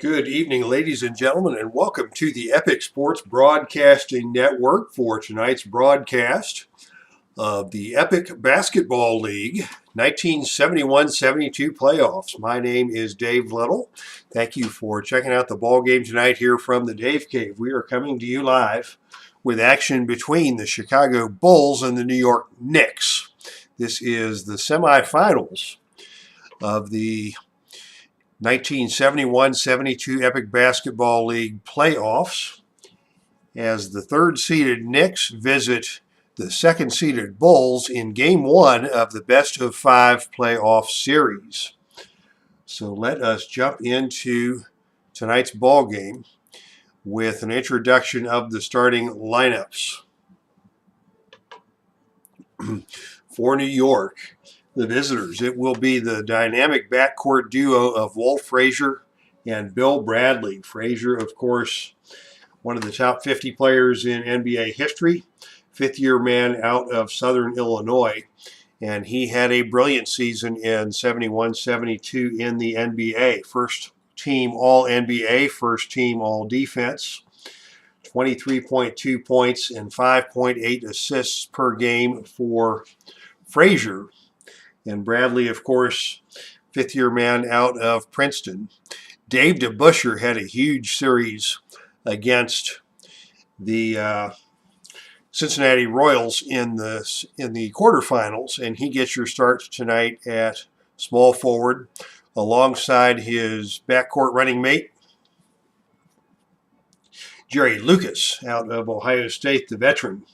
Good evening, ladies and gentlemen, and welcome to the Epic Sports Broadcasting Network for tonight's broadcast of the Epic Basketball League 1971-72 playoffs. My name is Dave Little. Thank you for checking out the ball game tonight here from the Dave Cave. We are coming to you live with action between the Chicago Bulls and the New York Knicks. This is the semifinals of the 1971-72 Epic Basketball League playoffs as the third-seeded Knicks visit the second-seeded Bulls in Game 1 of the best-of-5 playoff series. So let us jump into tonight's ball game with an introduction of the starting lineups. For New York, the visitors, it will be the dynamic backcourt duo of Walt Frazier and Bill Bradley. Frazier, of course, one of the top 50 players in NBA history, fifth-year man out of Southern Illinois, and he had a brilliant season in 71-72 in the NBA. First team All-NBA, first team All-Defense, 23.2 points and 5.8 assists per game for Frazier. And Bradley, of course, fifth-year man out of Princeton. Dave DeBusschere had a huge series against the Cincinnati Royals in the quarterfinals, and he gets your start tonight at small forward alongside his backcourt running mate, Jerry Lucas, out of Ohio State, the veteran.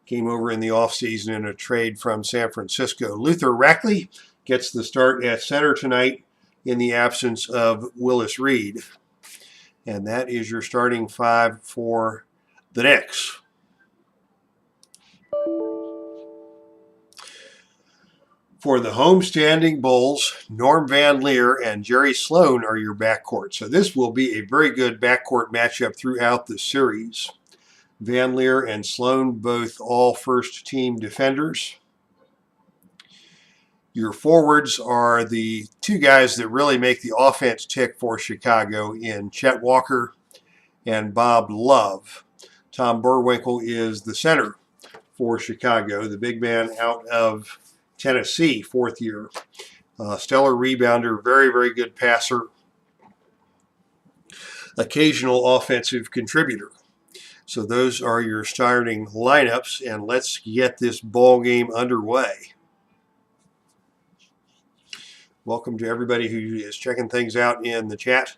Came over in the offseason in a trade from San Francisco. Luther Rackley gets the start at center tonight in the absence of Willis Reed. And that is your starting five for the Knicks. For the homestanding Bulls, Norm Van Leer and Jerry Sloan are your backcourt. So this will be a very good backcourt matchup throughout the series. Van Leer and Sloan, both all first-team defenders. Your forwards are the two guys that really make the offense tick for Chicago in Chet Walker and Bob Love. Tom Burwinkle is the center for Chicago, the big man out of Tennessee, fourth year. Stellar rebounder, very, very good passer, occasional offensive contributor. So those are your starting lineups, and let's get this ball game underway. Welcome to everybody who is checking things out in the chat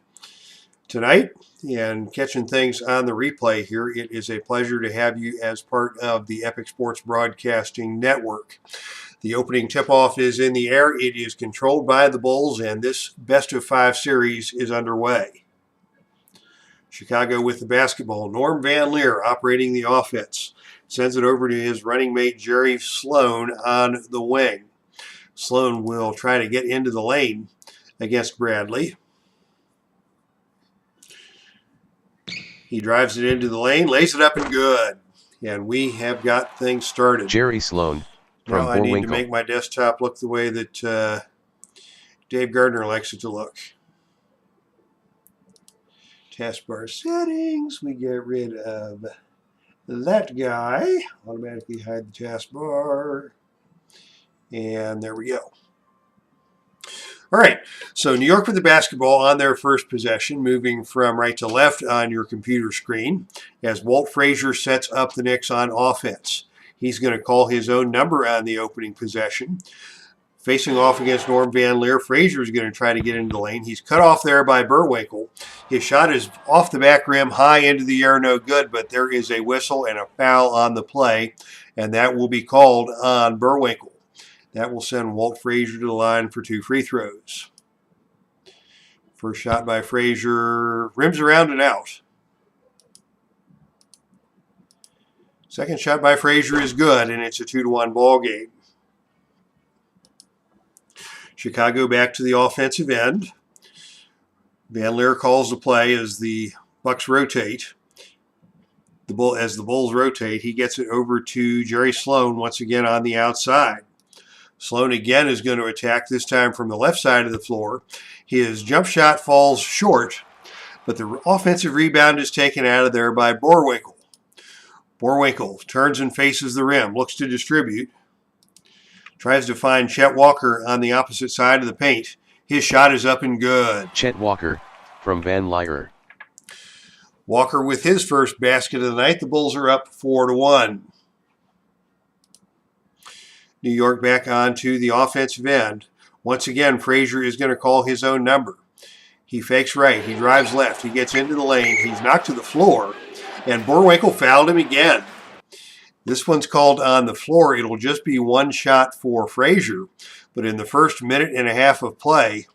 tonight and catching things on the replay here. It is a pleasure to have you as part of the Epic Sports Broadcasting Network. The opening tip-off is in the air. It is controlled by the Bulls, and this best-of-5 series is underway. Chicago with the basketball. Norm Van Leer operating the offense. Sends it over to his running mate Jerry Sloan on the wing. Sloan will try to get into the lane against Bradley. He drives it into the lane, lays it up and good. And we have got things started. Jerry Sloan from Now I need to Burwinkle. make my desktop look the way that Dave Gardner likes it to look. Taskbar settings, we get rid of that guy. Automatically hide the taskbar. And there we go. All right, so New York with the basketball on their first possession, moving from right to left on your computer screen as Walt Frazier sets up the Knicks on offense. He's going to call his own number on the opening possession. Facing off against Norm Van Leer, Frazier is going to try to get into the lane. He's cut off there by Burwinkle. His shot is off the back rim, high into the air, no good, but there is a whistle and a foul on the play, and that will be called on Burwinkle. That will send Walt Frazier to the line for 2 free throws. First shot by Frazier, rims around and out. Second shot by Frazier is good, and it's a 2-1 ball game. Chicago back to the offensive end. Van Leer calls the play as the Bucks rotate. As the Bulls rotate, he gets it over to Jerry Sloan once again on the outside. Sloan again is going to attack, this time from the left side of the floor. His jump shot falls short, but the offensive rebound is taken out of there by Boerwinkle. Boerwinkle turns and faces the rim, looks to distribute, tries to find Chet Walker on the opposite side of the paint. His shot is up and good. Chet Walker from Van Lier. Walker with his first basket of the night. The Bulls are up 4-1. New York back onto the offensive end. Once again, Frazier is going to call his own number. He fakes right. He drives left. He gets into the lane. He's knocked to the floor. And Boerwinkle fouled him again. This one's called on the floor. It'll just be one shot for Frazier. But in the first minute and a half of play,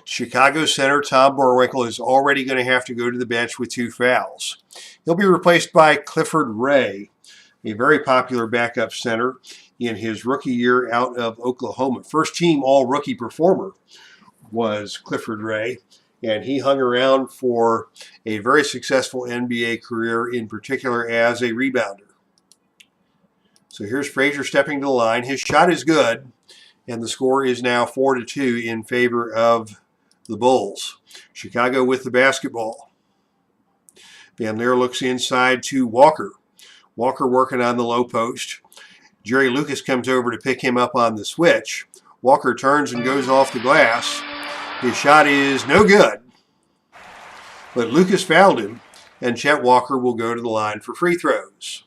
Chicago center Tom Boerwinkle is already going to have to go to the bench with 2 fouls. He'll be replaced by Clifford Ray, a very popular backup center in his rookie year out of Oklahoma. First team all-rookie performer was Clifford Ray, and he hung around for a very successful NBA career, in particular as a rebounder. So here's Frazier stepping to the line. His shot is good, and the score is now 4-2 in favor of the Bulls. Chicago with the basketball. Van Lier looks inside to Walker. Walker working on the low post. Jerry Lucas comes over to pick him up on the switch. Walker turns and goes off the glass. His shot is no good. But Lucas fouled him, and Chet Walker will go to the line for free throws.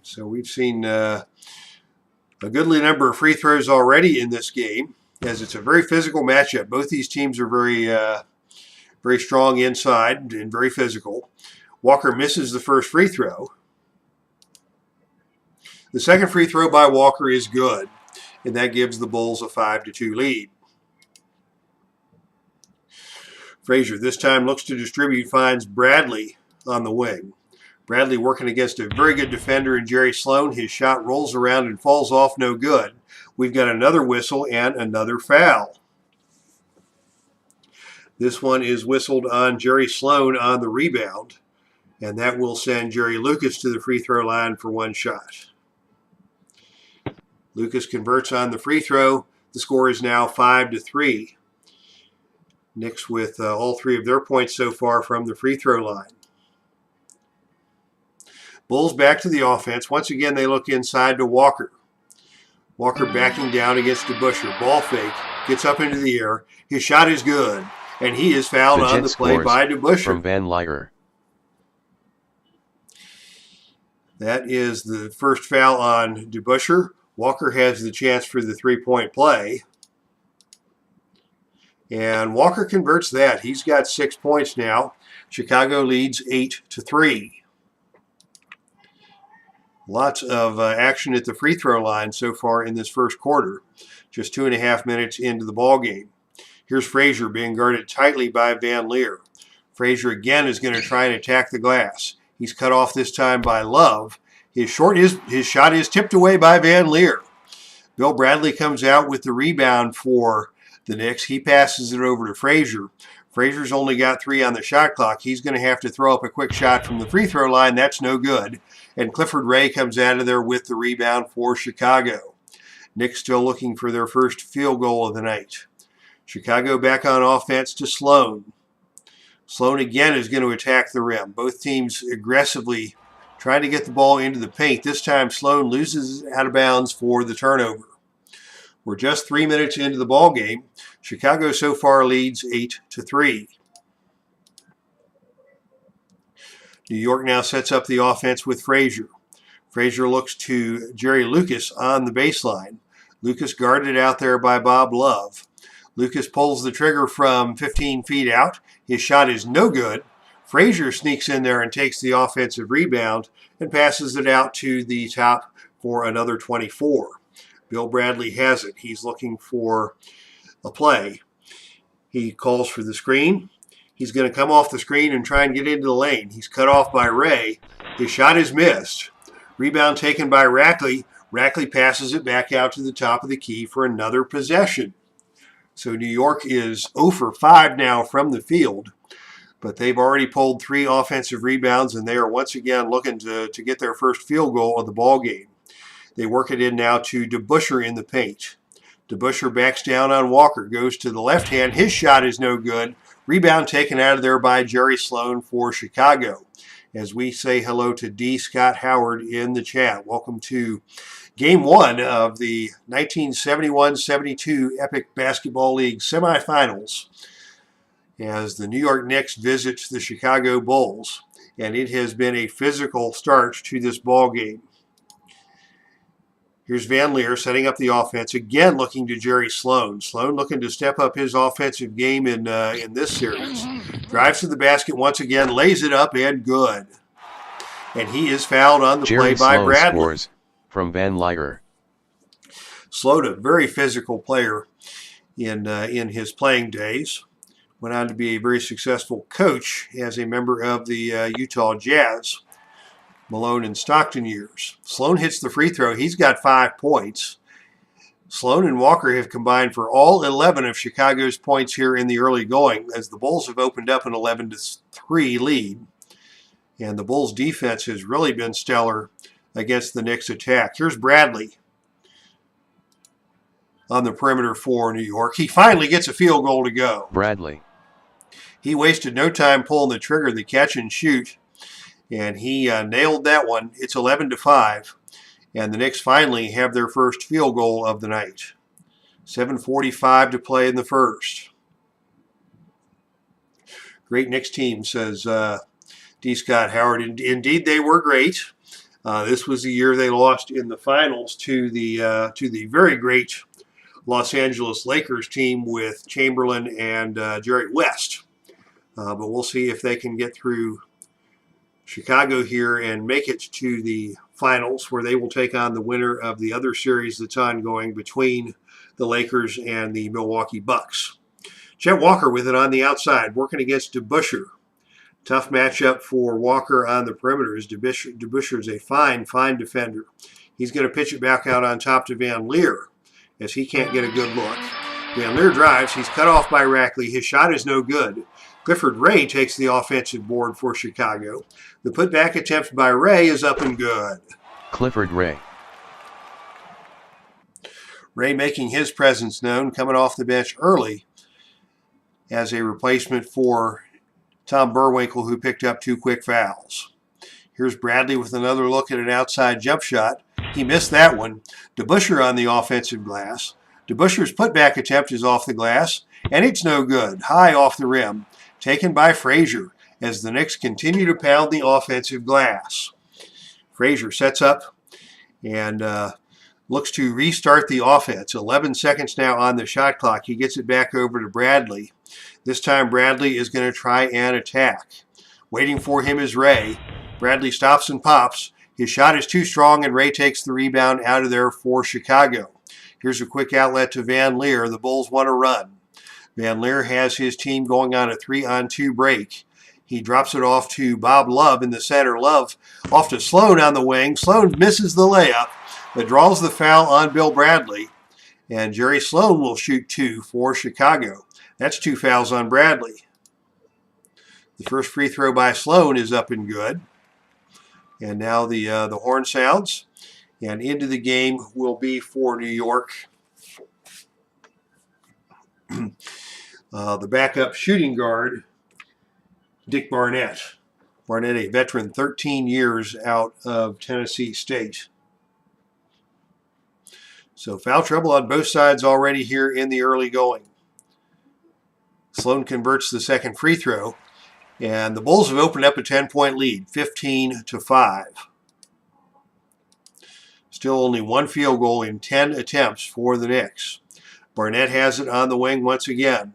So we've seen a goodly number of free throws already in this game, as it's a very physical matchup. Both these teams are very strong inside and very physical. Walker misses the first free throw. The second free throw by Walker is good, and that gives the Bulls a 5-2 lead. Frazier this time looks to distribute, finds Bradley on the wing. Bradley working against a very good defender in Jerry Sloan. His shot rolls around and falls off, no good. We've got another whistle and another foul. This one is whistled on Jerry Sloan on the rebound, and that will send Jerry Lucas to the free throw line for one shot. Lucas converts on the free throw. The score is now 5-3. Knicks with all 3 of their points so far from the free throw line. Bulls back to the offense. Once again, they look inside to Walker. Walker backing down against DeBusschere. Ball fake. Gets up into the air. His shot is good. And he is fouled on the play by DeBusschere. From Van Lier. That is the first foul on DeBusschere. Walker has the chance for the 3-point play. And Walker converts that. He's got 6 points now. Chicago leads 8-3. Lots of action at the free throw line so far in this first quarter. Just 2.5 minutes into the ball game. Here's Frazier being guarded tightly by Van Lier. Frazier again is going to try and attack the glass. He's cut off this time by Love. His shot is tipped away by Van Lier. Bill Bradley comes out with the rebound for the Knicks. He passes it over to Frazier. Frazier's only got 3 on the shot clock. He's going to have to throw up a quick shot from the free throw line. That's no good. And Clifford Ray comes out of there with the rebound for Chicago. Knicks still looking for their first field goal of the night. Chicago back on offense to Sloan. Sloan again is going to attack the rim. Both teams aggressively trying to get the ball into the paint. This time Sloan loses out of bounds for the turnover. We're just 3 minutes into the ball game. Chicago so far leads 8-3. New York now sets up the offense with Frazier. Frazier looks to Jerry Lucas on the baseline. Lucas guarded out there by Bob Love. Lucas pulls the trigger from 15 feet out. His shot is no good. Frazier sneaks in there and takes the offensive rebound and passes it out to the top for another 24. Bill Bradley has it. He's looking for a play. He calls for the screen. He's going to come off the screen and try and get into the lane. He's cut off by Ray. His shot is missed. Rebound taken by Rackley. Rackley passes it back out to the top of the key for another possession. So New York is 0 for 5 now from the field, but they've already pulled 3 offensive rebounds, and they are once again looking to get their first field goal of the ball game. They work it in now to DeBusschere in the paint. DeBusschere backs down on Walker, goes to the left hand. His shot is no good. Rebound taken out of there by Jerry Sloan for Chicago. As we say hello to D. Scott Howard in the chat. Welcome to Game 1 of the 1971-72 Epic Basketball League semifinals as the New York Knicks visits the Chicago Bulls. And it has been a physical start to this ball game. Here's Van Leer setting up the offense, again looking to Jerry Sloan. Sloan looking to step up his offensive game in this series. Drives to the basket once again, lays it up, and good. And he is fouled on the play by Sloan Bradley. Scores from Van Leer. Sloan, a very physical player in his playing days. Went on to be a very successful coach as a member of the Utah Jazz. Malone and Stockton years. Sloan hits the free throw. He's got 5 points. Sloan and Walker have combined for all 11 of Chicago's points here in the early going as the Bulls have opened up an 11-3 lead. And the Bulls' defense has really been stellar against the Knicks' attack. Here's Bradley on the perimeter for New York. He finally gets a field goal to go. Bradley. He wasted no time pulling the trigger, the catch and shoot. And he nailed that one. It's 11-5. And the Knicks finally have their first field goal of the night. 7:45 to play in the first. Great Knicks team, says D. Scott Howard. Indeed, they were great. This was the year they lost in the finals to the very great Los Angeles Lakers team with Chamberlain and Jerry West. But we'll see if they can get through Chicago here and make it to the finals, where they will take on the winner of the other series that's ongoing between the Lakers and the Milwaukee Bucks. Chet Walker with it on the outside, working against DeBusschere. Tough matchup for Walker on the perimeter, as DeBusschere is a fine defender. He's going to pitch it back out on top to Van Leer, as he can't get a good look. Van Leer drives. He's cut off by Rackley. His shot is no good. Clifford Ray takes the offensive board for Chicago. The putback attempt by Ray is up and good. Clifford Ray. Ray making his presence known, coming off the bench early as a replacement for Tom Burwinkle, who picked up 2 quick fouls. Here's Bradley with another look at an outside jump shot. He missed that one. DeBusschere on the offensive glass. DeBusschere's putback attempt is off the glass, and it's no good. High off the rim. Taken by Frazier as the Knicks continue to pound the offensive glass. Frazier sets up and looks to restart the offense. 11 seconds now on the shot clock. He gets it back over to Bradley. This time Bradley is going to try and attack. Waiting for him is Ray. Bradley stops and pops. His shot is too strong, and Ray takes the rebound out of there for Chicago. Here's a quick outlet to Van Leer. The Bulls want to run. Van Leer has his team going on a 3-on-2 break. He drops it off to Bob Love in the center. Love off to Sloan on the wing. Sloan misses the layup, but draws the foul on Bill Bradley. And Jerry Sloan will shoot 2 for Chicago. That's 2 fouls on Bradley. The first free throw by Sloan is up and good. And now the horn sounds. And into the game will be for New York the backup shooting guard, Dick Barnett. Barnett, a veteran, 13 years out of Tennessee State. So foul trouble on both sides already here in the early going. Sloan converts the second free throw, and the Bulls have opened up a 10-point lead, 15-5. Still only 1 field goal in 10 attempts for the Knicks. Barnett has it on the wing once again.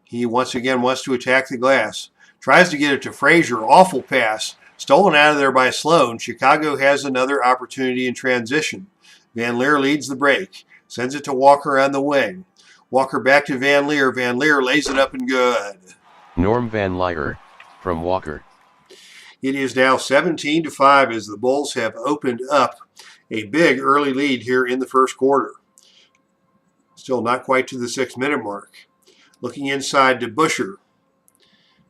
He once again wants to attack the glass. Tries to get it to Frazier. Awful pass. Stolen out of there by Sloan. Chicago has another opportunity in transition. Van Leer leads the break. Sends it to Walker on the wing. Walker back to Van Leer. Van Leer lays it up and good. Norm Van Leer from Walker. It is now 17-5 as the Bulls have opened up a big early lead here in the first quarter. Still not quite to the 6-minute mark. Looking inside to DeBusschere.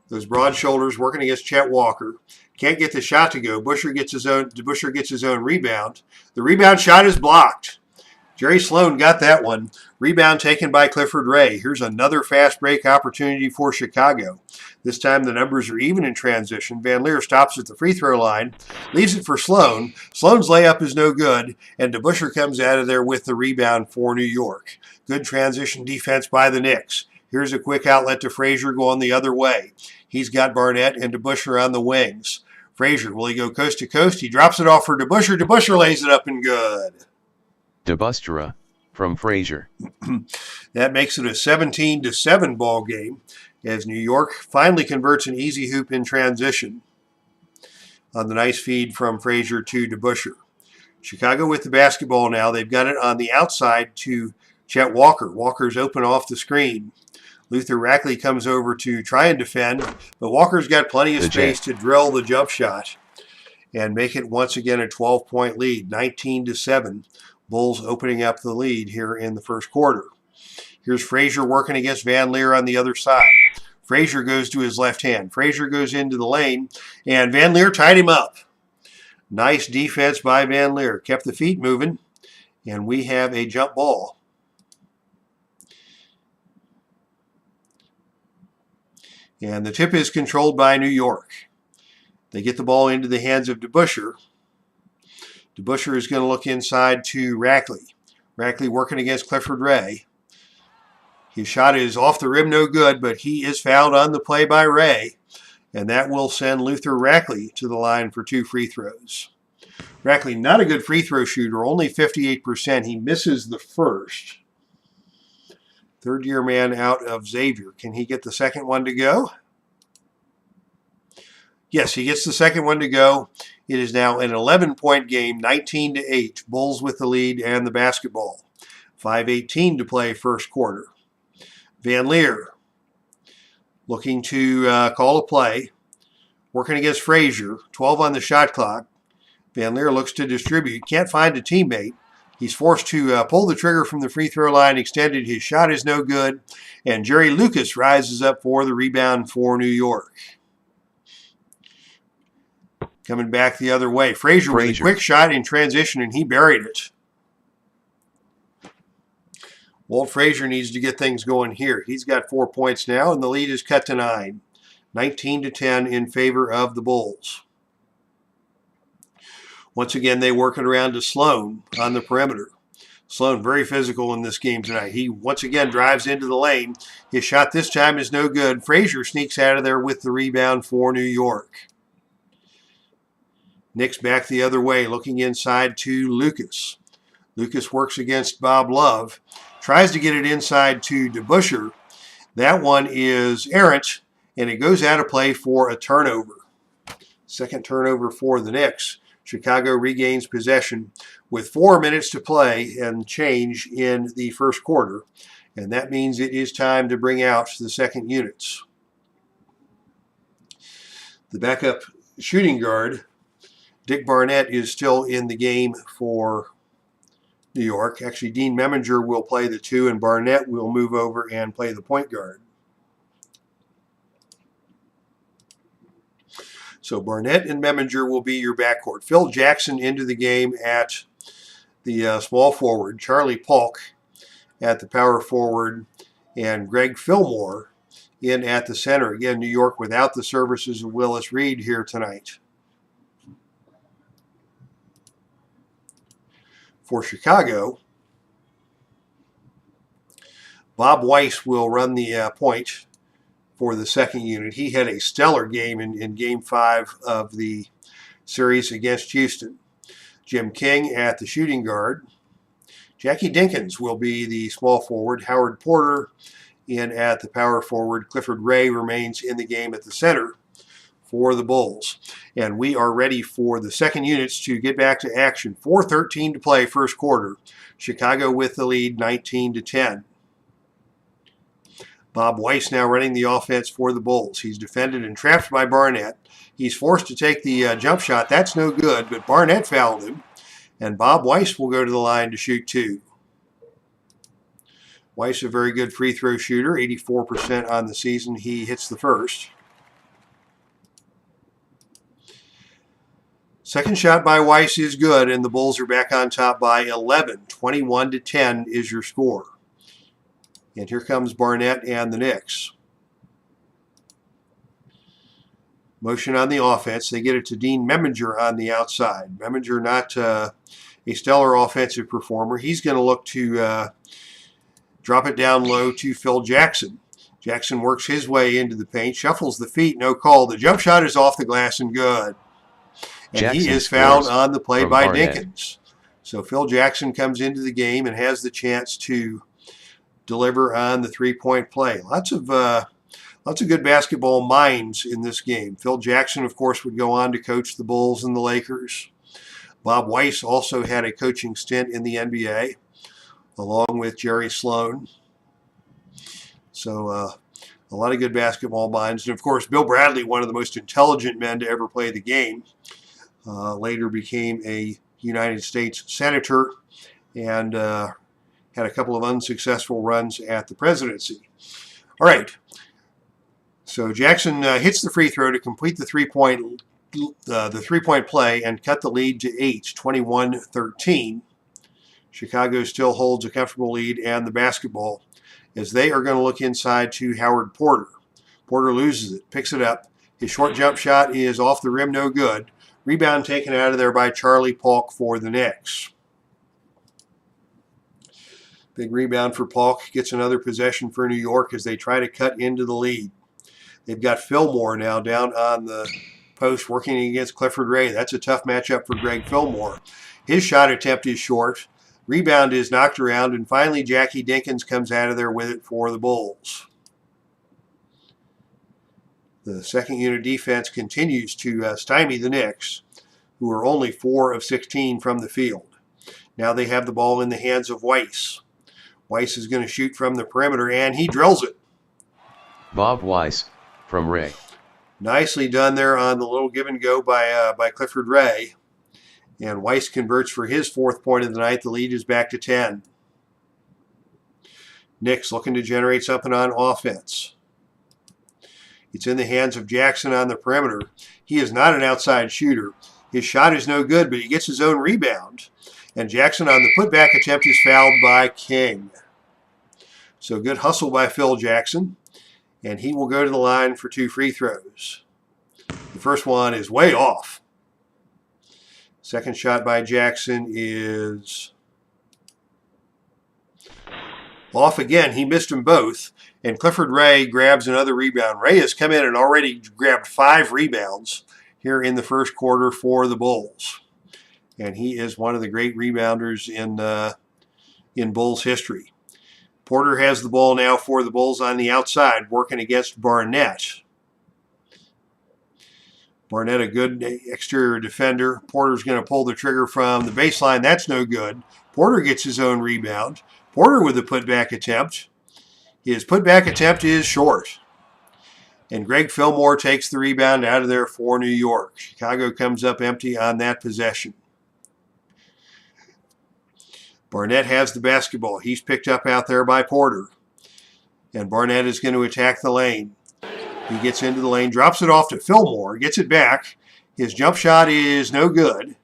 Those broad shoulders working against Chet Walker. Can't get the shot to go. DeBusschere gets his own rebound. The rebound shot is blocked. Jerry Sloan got that one. Rebound taken by Clifford Ray. Here's another fast break opportunity for Chicago. This time the numbers are even in transition. Van Leer stops at the free throw line, leaves it for Sloan. Sloan's layup is no good, and DeBusschere comes out of there with the rebound for New York. Good transition defense by the Knicks. Here's a quick outlet to Frazier going the other way. He's got Barnett and DeBusschere on the wings. Frazier, will he go coast to coast? He drops it off for DeBusschere. DeBusschere lays it up and good. DeBusschere from Frazier. That makes it a 17-7 ball game as New York finally converts an easy hoop in transition on the nice feed from Frazier to DeBusschere. Chicago with the basketball now. They've got it on the outside to Chet Walker. Walker's open off the screen. Luther Rackley comes over to try and defend, but Walker's got plenty of space to drill the jump shot and make it once again a 12-point lead, 19-7. Bulls opening up the lead here in the first quarter. Here's Frazier working against Van Leer on the other side. Frazier goes to his left hand. Frazier goes into the lane, and Van Leer tied him up. Nice defense by Van Leer. Kept the feet moving, and we have a jump ball. And the tip is controlled by New York. They get the ball into the hands of DeBusschere. DeBusschere is going to look inside to Rackley. Rackley working against Clifford Ray. His shot is off the rim, no good, but he is fouled on the play by Ray. And that will send Luther Rackley to the line for 2 free throws. Rackley, not a good free throw shooter, only 58%. He misses the first. Third-year man out of Xavier. Can he get the second one to go? Yes, he gets the second one to go. It is now an 11-point game, 19-8. Bulls with the lead and the basketball. 5:18 to play first quarter. Van Leer looking to call a play. Working against Frazier. 12 on the shot clock. Van Leer looks to distribute. Can't find a teammate. He's forced to pull the trigger from the free throw line. Extended. His shot is no good. And Jerry Lucas rises up for the rebound for New York. Coming back the other way. Frazier with a quick shot in transition, and he buried it. Walt Frazier needs to get things going here. He's got 4 points now, and the lead is cut to 9. 19-10 in favor of the Bulls. Once again, they work it around to Sloan on the perimeter. Sloan very physical in this game tonight. He once again drives into the lane. His shot this time is no good. Frazier sneaks out of there with the rebound for New York. Knicks back the other way, looking inside to Lucas. Lucas works against Bob Love. Tries to get it inside to DeBusschere. That one is errant, and it goes out of play for a turnover. Second turnover for the Knicks. Chicago regains possession with 4 minutes to play and change in the first quarter. And that means it is time to bring out the second units. The backup shooting guard, Dick Barnett, is still in the game for New York. Actually, Dean Meminger will play the 2, and Barnett will move over and play the point guard. So Barnett and Meminger will be your backcourt. Phil Jackson into the game at the small forward. Charlie Polk at the power forward. And Greg Fillmore in at the center. Again, New York without the services of Willis Reed here tonight. For Chicago, Bob Weiss will run the point for the second unit. He had a stellar game in Game 5 of the series against Houston. Jim King at the shooting guard. Jackie Dinkins will be the small forward. Howard Porter in at the power forward. Clifford Ray remains in the game at the center for the Bulls. And we are ready for the second units to get back to action. 4:13 to play first quarter. Chicago with the lead, 19-10. Bob Weiss now running the offense for the Bulls. He's defended and trapped by Barnett. He's forced to take the jump shot. That's no good, but Barnett fouled him. And Bob Weiss will go to the line to shoot 2. Weiss, a very good free throw shooter, 84% on the season. He hits the first. Second shot by Weiss is good, and the Bulls are back on top by 11. 21-10 is your score. And here comes Barnett and the Knicks. Motion on the offense. They get it to Dean Memminger on the outside. Memminger, not a stellar offensive performer. He's going to look to drop it down low to Phil Jackson. Jackson works his way into the paint, shuffles the feet, no call. The jump shot is off the glass and good. And Jackson he is fouled scores on the play from by Barnett. Dinkins. So Phil Jackson comes into the game and has the chance to deliver on the three-point play. Lots of good basketball minds in this game. Phil Jackson, of course, would go on to coach the Bulls and the Lakers. Bob Weiss also had a coaching stint in the NBA, along with Jerry Sloan. So a lot of good basketball minds. And, of course, Bill Bradley, one of the most intelligent men to ever play the game, later became a United States Senator and had a couple of unsuccessful runs at the presidency. All right. So Jackson hits the free throw to complete the three-point play and cut the lead to 8, 21-13. Chicago still holds a comfortable lead and the basketball as they are going to look inside to Howard Porter. Porter loses it, picks it up. His short jump shot is off the rim, no good. Rebound taken out of there by Charlie Paulk for the Knicks. Big rebound for Paulk. Gets another possession for New York as they try to cut into the lead. They've got Fillmore now down on the post working against Clifford Ray. That's a tough matchup for Greg Fillmore. His shot attempt is short. Rebound is knocked around, and finally Jackie Dinkins comes out of there with it for the Bulls. The second unit defense continues to stymie the Knicks, who are only 4 of 16 from the field. Now they have the ball in the hands of Weiss. Weiss is going to shoot from the perimeter, and he drills it. Bob Weiss from Ray. Nicely done there on the little give and go by Clifford Ray. And Weiss converts for his 4th point of the night. The lead is back to 10. Knicks looking to generate something on offense. It's in the hands of Jackson on the perimeter. He is not an outside shooter. His shot is no good, but he gets his own rebound. And Jackson on the putback attempt is fouled by King. So good hustle by Phil Jackson. And he will go to the line for 2 free throws. The first one is way off. Second shot by Jackson is off again. He missed them both. And Clifford Ray grabs another rebound. Ray has come in and already grabbed 5 rebounds here in the first quarter for the Bulls. And he is one of the great rebounders in Bulls history. Porter has the ball now for the Bulls on the outside, working against Barnett. Barnett, a good exterior defender. Porter's going to pull the trigger from the baseline. That's no good. Porter gets his own rebound. Porter with a putback attempt. His putback attempt is short. And Greg Fillmore takes the rebound out of there for New York. Chicago comes up empty on that possession. Barnett has the basketball. He's picked up out there by Porter. And Barnett is going to attack the lane. He gets into the lane, drops it off to Fillmore, gets it back. His jump shot is no good.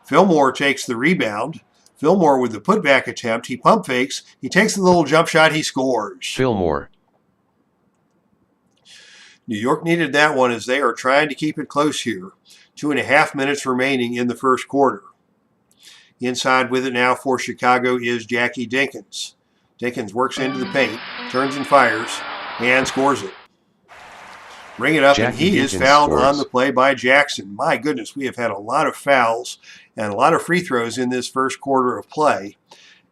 Fillmore takes the rebound. Fillmore with the putback attempt. He pump fakes. He takes the little jump shot. He scores. Fillmore. New York needed that one as they are trying to keep it close here. 2.5 minutes remaining in the first quarter. Inside with it now for Chicago is Jackie Dinkins. Dinkins works into the paint, turns and fires, and scores it. Bring it up, Jackie and he is Dinkins fouled scores. on the play by Jackson. My goodness, we have had a lot of fouls and a lot of free throws in this first quarter of play.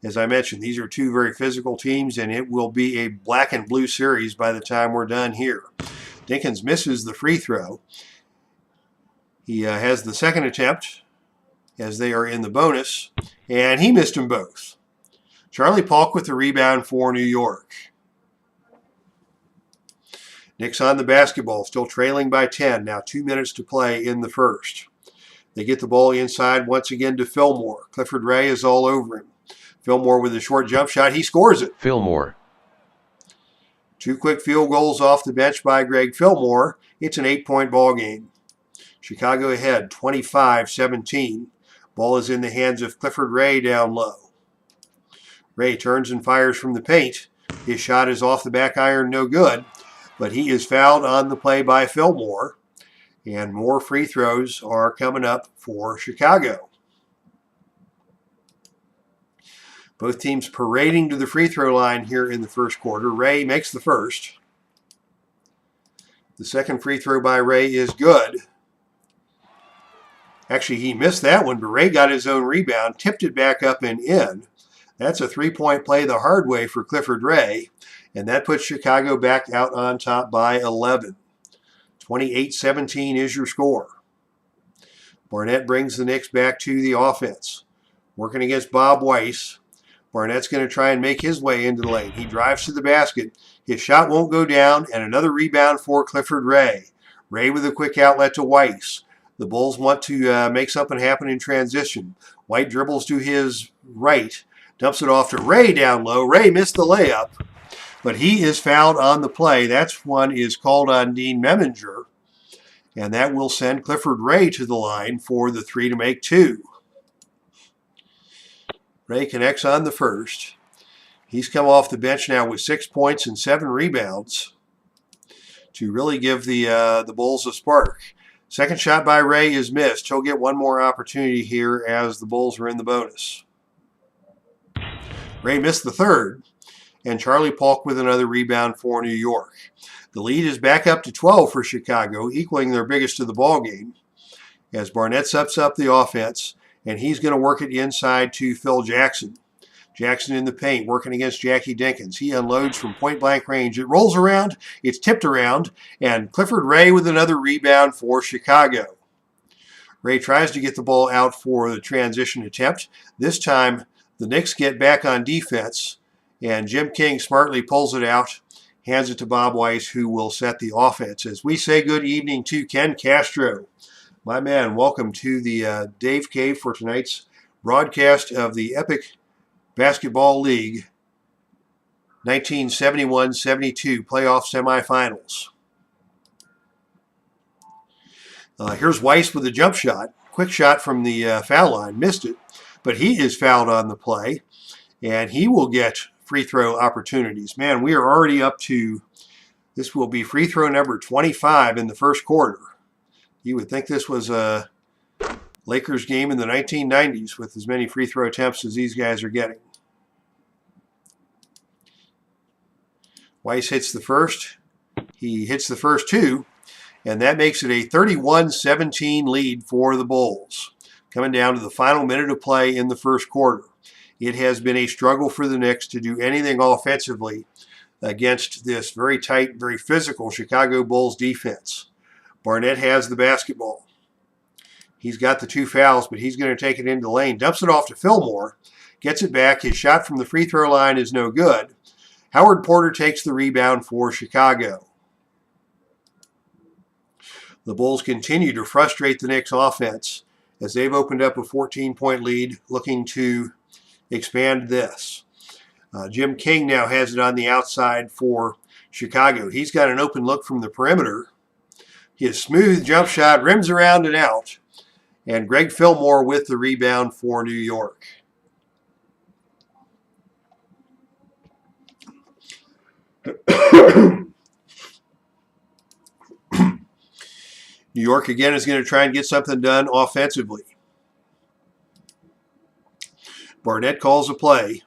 As I mentioned, these are 2 very physical teams, and it will be a black and blue series by the time we're done here. Dinkins misses the free throw. He has the second attempt as they are in the bonus, and he missed them both. Charlie Paulk with the rebound for New York. Knicks on the basketball, still trailing by 10. Now 2 minutes to play in the first. They get the ball inside once again to Fillmore. Clifford Ray is all over him. Fillmore with a short jump shot. He scores it. Fillmore. 2 quick field goals off the bench by Greg Fillmore. It's an 8-point ball game. Chicago ahead, 25-17. Ball is in the hands of Clifford Ray down low. Ray turns and fires from the paint. His shot is off the back iron, no good, but he is fouled on the play by Fillmore, and more free throws are coming up for Chicago. Both teams parading to the free throw line here in the first quarter. Ray makes the first. The second free throw by Ray is good. Actually, he missed that one, but Ray got his own rebound, tipped it back up and in. That's a three-point play the hard way for Clifford Ray, and that puts Chicago back out on top by 11. 28-17 is your score. Barnett brings the Knicks back to the offense. Working against Bob Weiss. Barnett's going to try and make his way into the lane. He drives to the basket. His shot won't go down, and another rebound for Clifford Ray. Ray with a quick outlet to Weiss. The Bulls want to make something happen in transition. White dribbles to his right, dumps it off to Ray down low. Ray missed the layup, but he is fouled on the play. That's one is called on Dean Memminger, and that will send Clifford Ray to the line for the three to make two. Ray connects on the first. He's come off the bench now with 6 points and 7 rebounds to really give the Bulls a spark. Second shot by Ray is missed. He'll get one more opportunity here as the Bulls are in the bonus. Ray missed the third, and Charlie Polk with another rebound for New York. The lead is back up to 12 for Chicago, equaling their biggest of the ball game, as Barnett ups up the offense, and he's going to work it inside to Phil Jackson. Jackson in the paint, working against Jackie Dinkins. He unloads from point-blank range. It rolls around, it's tipped around, and Clifford Ray with another rebound for Chicago. Ray tries to get the ball out for the transition attempt. This time, the Knicks get back on defense, and Jim King smartly pulls it out, hands it to Bob Weiss, who will set the offense. As we say good evening to Ken Castro. My man, welcome to the Dave Cave for tonight's broadcast of the Epic Basketball League 1971-72 playoff semifinals. Here's Weiss with a jump shot. Quick shot from the foul line. Missed it, but he is fouled on the play, and he will get free throw opportunities. Man, we are already up to, this will be free throw number 25 in the first quarter. You would think this was a Lakers game in the 1990s with as many free throw attempts as these guys are getting. Weiss hits the first. He hits the first two, and that makes it a 31-17 lead for the Bulls. Coming down to the final minute of play in the first quarter. It has been a struggle for the Knicks to do anything offensively against this very tight, very physical Chicago Bulls defense. Barnett has the basketball. He's got the two fouls, but he's going to take it into the lane. Dumps it off to Fillmore. Gets it back. His shot from the free throw line is no good. Howard Porter takes the rebound for Chicago. The Bulls continue to frustrate the Knicks offense as they've opened up a 14-point lead, looking to expand this. Jim King now has it on the outside for Chicago. He's got an open look from the perimeter. His smooth jump shot rims around and out. And Greg Fillmore with the rebound for New York. New York again is going to try and get something done offensively. Barnett calls a play.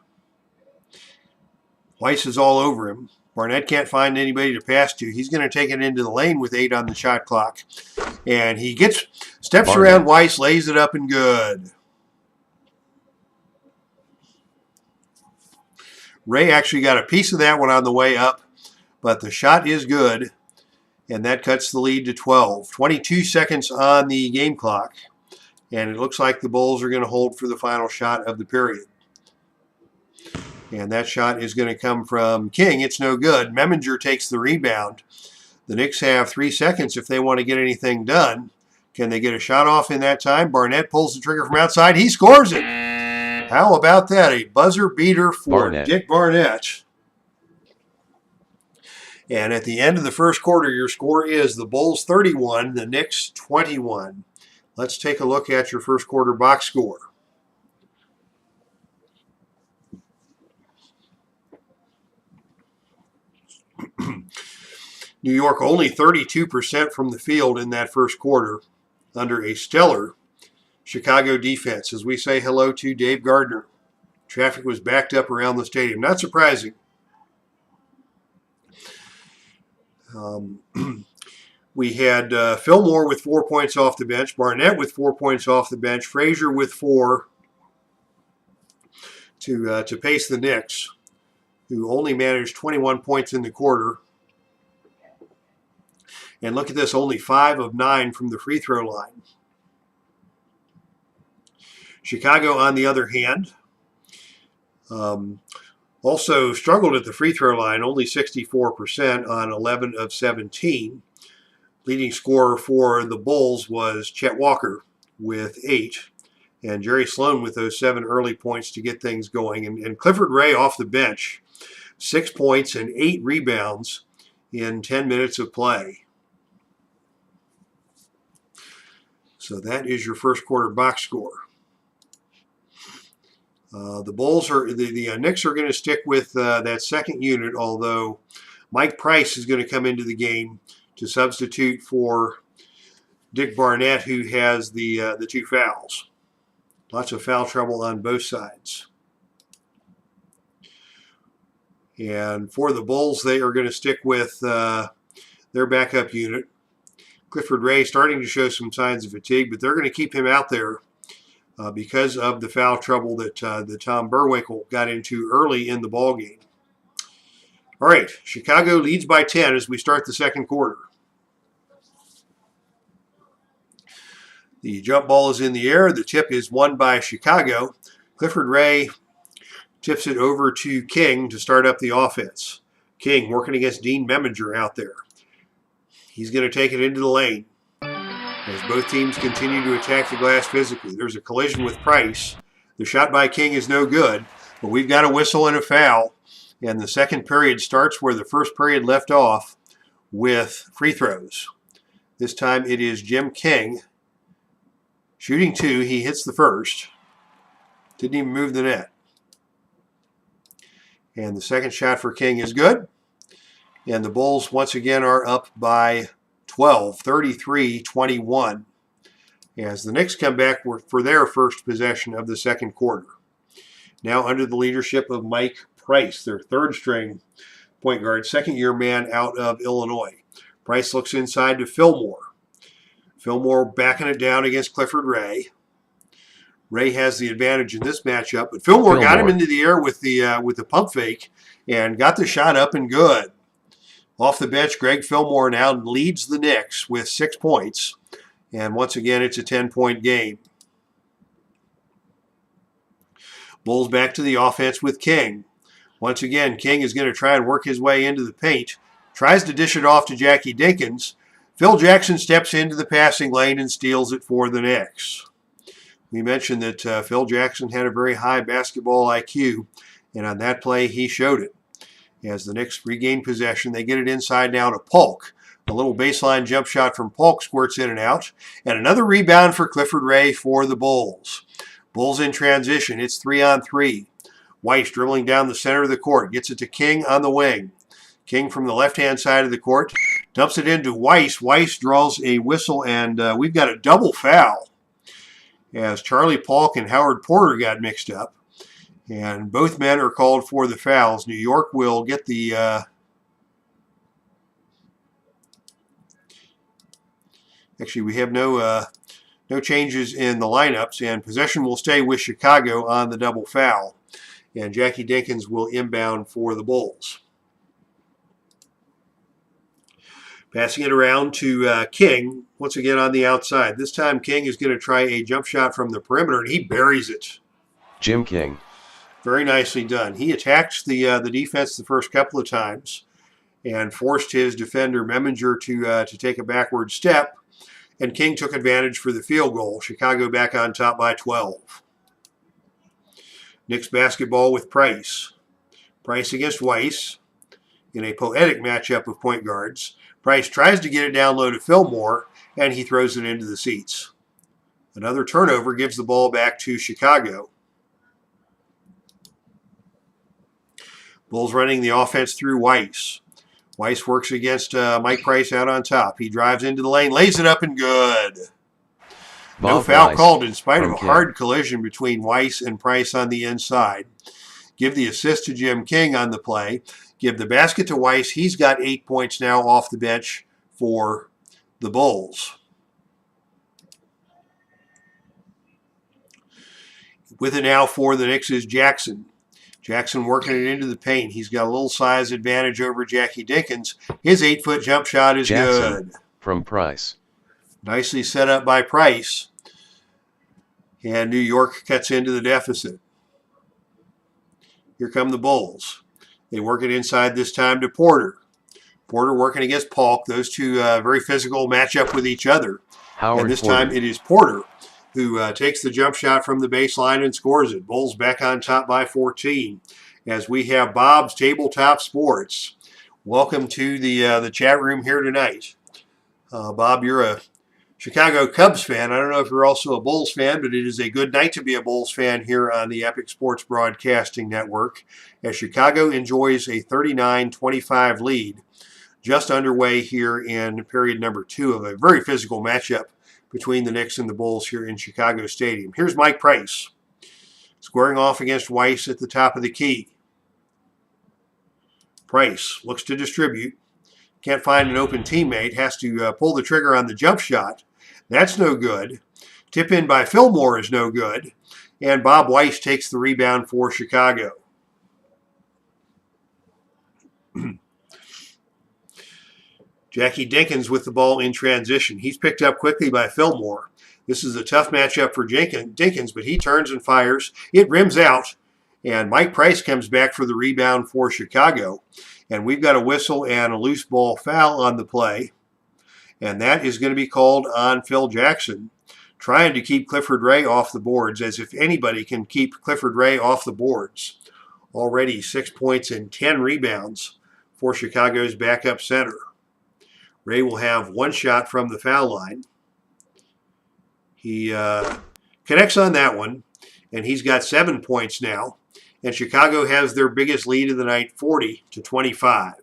Weiss is all over him. Barnett can't find anybody to pass to. He's going to take it into the lane with 8 on the shot clock. And he steps around Weiss, lays it up and good. Ray actually got a piece of that one on the way up, but the shot is good, and that cuts the lead to 12. 22 seconds on the game clock, and it looks like the Bulls are going to hold for the final shot of the period. And that shot is going to come from King. It's no good. Memminger takes the rebound. The Knicks have 3 seconds if they want to get anything done. Can they get a shot off in that time? Barnett pulls the trigger from outside. He scores it. How about that? A buzzer beater for Dick Barnett. And at the end of the first quarter, your score is the Bulls 31, the Knicks 21. Let's take a look at your first quarter box score. New York only 32% from the field in that first quarter under a stellar Chicago defense. As we say hello to Dave Gardner. Traffic was backed up around the stadium. Not surprising. We had Fillmore with 4 points off the bench, Barnett with 4 points off the bench, Frazier with 4 to pace the Knicks, who only managed 21 points in the quarter. And look at this, only 5 of 9 from the free throw line. Chicago, on the other hand, also struggled at the free throw line, only 64% on 11 of 17. Leading scorer for the Bulls was Chet Walker with 8, and Jerry Sloan with those 7 early points to get things going. And Clifford Ray off the bench, 6 points and 8 rebounds in 10 minutes of play. So that is your first quarter box score. The Knicks are going to stick with that second unit, although Mike Price is going to come into the game to substitute for Dick Barnett, who has the 2 fouls. Lots of foul trouble on both sides. And for the Bulls, they are going to stick with their backup unit. Clifford Ray starting to show some signs of fatigue, but they're going to keep him out there because of the foul trouble that Tom Burwinkle got into early in the ballgame. All right, Chicago leads by 10 as we start the second quarter. The jump ball is in the air. The tip is won by Chicago. Clifford Ray tips it over to King to start up the offense. King working against Dean Meminger out there. He's going to take it into the lane as both teams continue to attack the glass physically. There's a collision with Price. The shot by King is no good, but we've got a whistle and a foul. And the second period starts where the first period left off with free throws. This time it is Jim King shooting 2. He hits the first. Didn't even move the net. And the second shot for King is good. And the Bulls once again are up by 12, 33-21, as the Knicks come back for their first possession of the second quarter. Now under the leadership of Mike Price, their third string point guard, second-year man out of Illinois. Price looks inside to Fillmore. Fillmore backing it down against Clifford Ray. Ray has the advantage in this matchup, but Fillmore got him into the air with the pump fake and got the shot up and good. Off the bench, Greg Fillmore now leads the Knicks with 6 points. And once again, it's a 10-point game. Bulls back to the offense with King. Once again, King is going to try and work his way into the paint. Tries to dish it off to Jackie Dinkins. Phil Jackson steps into the passing lane and steals it for the Knicks. We mentioned that Phil Jackson had a very high basketball IQ, and on that play, he showed it. As the Knicks regain possession, they get it inside now to Polk. A little baseline jump shot from Polk squirts in and out. And another rebound for Clifford Ray for the Bulls. Bulls in transition. It's 3-on-3. Weiss dribbling down the center of the court. Gets it to King on the wing. King from the left-hand side of the court. Dumps it into Weiss. Weiss draws a whistle, and we've got a double foul as Charlie Polk and Howard Porter got mixed up. And both men are called for the fouls. New York will get the actually, we have no changes in the lineups, and possession will stay with Chicago on the double foul. And Jackie Dinkins will inbound for the Bulls. Passing it around to King, once again on the outside. This time King is going to try a jump shot from the perimeter, and he buries it. Jim King. Very nicely done. He attacked the defense the first couple of times and forced his defender Meminger to take a backward step, and King took advantage for the field goal. Chicago back on top by 12. Knicks basketball with Price. Price against Weiss. in a poetic matchup of point guards. Price tries to get it down low to Fillmore, and he throws it into the seats. Another turnover gives the ball back to Chicago. Bulls running the offense through Weiss. Weiss works against Mike Price out on top. He drives into the lane, lays it up, and good. No foul called in spite of a hard collision between Weiss and Price on the inside. Give the assist to Jim King on the play. Give the basket to Weiss. He's got 8 points now off the bench for the Bulls. With it now for the Knicks is Jackson. Jackson working it into the paint. He's got a little size advantage over Jackie Dinkins. His 8-foot jump shot is good. From Price. Nicely set up by Price. And New York cuts into the deficit. Here come the Bulls. They work it inside this time to Porter. Porter working against Polk. Those two very physical match up with each other. And this time it is Porter who takes the jump shot from the baseline and scores it. Bulls back on top by 14 as we have Bob's Tabletop Sports. Welcome to the chat room here tonight. Bob, you're a Chicago Cubs fan. I don't know if you're also a Bulls fan, but it is a good night to be a Bulls fan here on the Epic Sports Broadcasting Network as Chicago enjoys a 39-25 lead just underway here in period number 2 of a very physical matchup between the Knicks and the Bulls here in Chicago Stadium. Here's Mike Price squaring off against Weiss at the top of the key. Price looks to distribute. Can't find an open teammate. Has to pull the trigger on the jump shot. That's no good. Tip in by Fillmore is no good. And Bob Weiss takes the rebound for Chicago. Jackie Dinkins with the ball in transition. He's picked up quickly by Fillmore. This is a tough matchup for Dinkins, but he turns and fires. It rims out, and Mike Price comes back for the rebound for Chicago. And we've got a whistle and a loose ball foul on the play. And that is going to be called on Phil Jackson, trying to keep Clifford Ray off the boards, as if anybody can keep Clifford Ray off the boards. Already 6 points and 10 rebounds for Chicago's backup center. Ray will have one shot from the foul line. He connects on that one, and he's got 7 points now. And Chicago has their biggest lead of the night, 40-25.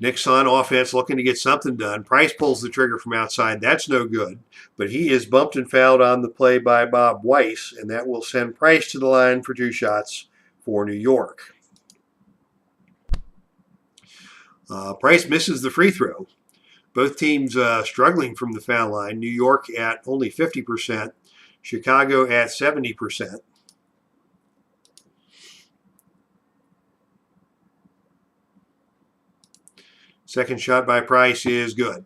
Knicks on offense looking to get something done. Price pulls the trigger from outside. That's no good. But he is bumped and fouled on the play by Bob Weiss, and that will send Price to the line for 2 shots for New York. Price misses the free throw. Both teams struggling from the foul line. New York at only 50%. Chicago at 70%. Second shot by Price is good.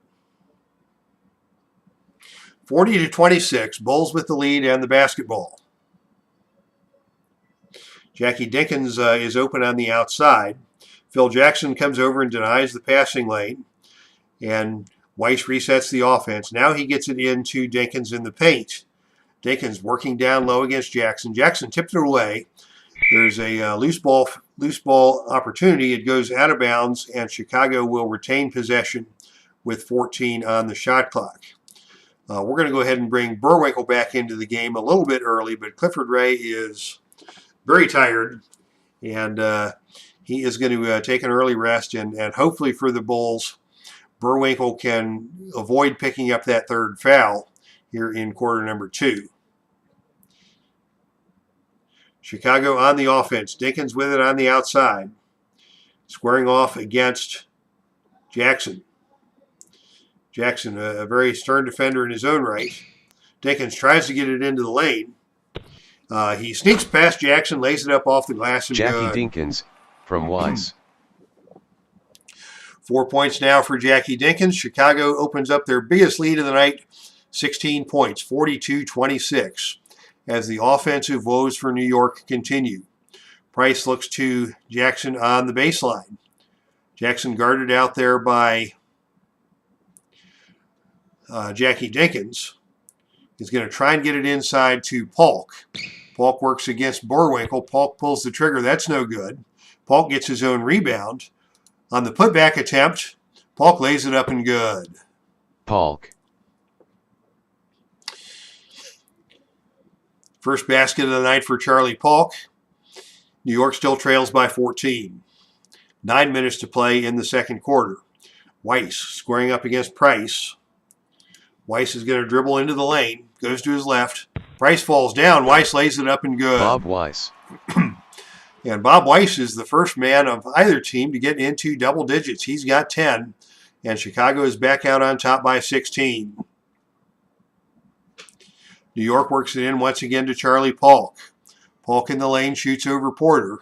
40-26. Bulls with the lead and the basketball. Jackie Dinkins is open on the outside. Phil Jackson comes over and denies the passing lane. And Weiss resets the offense. Now he gets it into Dinkins in the paint. Dinkins working down low against Jackson. Jackson tipped it away. There's a loose ball opportunity. It goes out of bounds, and Chicago will retain possession with 14 on the shot clock. We're going to go ahead and bring Burwinkle back into the game a little bit early, but Clifford Ray is very tired, and he is going to take an early rest, and hopefully for the Bulls, Burwinkle can avoid picking up that third foul here in quarter number 2. Chicago on the offense. Dinkins with it on the outside. Squaring off against Jackson. Jackson, a very stern defender in his own right. Dinkins tries to get it into the lane. He sneaks past Jackson, lays it up off the glass and Jackie good. Dinkins from Weiss. 4 points now for Jackie Dinkins. Chicago opens up their biggest lead of the night, 16 points, 42-26, as the offensive woes for New York continue. Price looks to Jackson on the baseline. Jackson guarded out there by Jackie Dinkins. He's going to try and get it inside to Polk. Polk works against Borwinkle. Polk pulls the trigger. That's no good. Polk gets his own rebound. On the putback attempt, Polk lays it up and good. Polk. First basket of the night for Charlie Polk. New York still trails by 14. 9 minutes to play in the second quarter. Weiss squaring up against Price. Weiss is going to dribble into the lane. Goes to his left. Price falls down. Weiss lays it up and good. Bob Weiss. And Bob Weiss is the first man of either team to get into double digits. He's got 10. And Chicago is back out on top by 16. New York works it in once again to Charlie Polk. Polk in the lane shoots over Porter.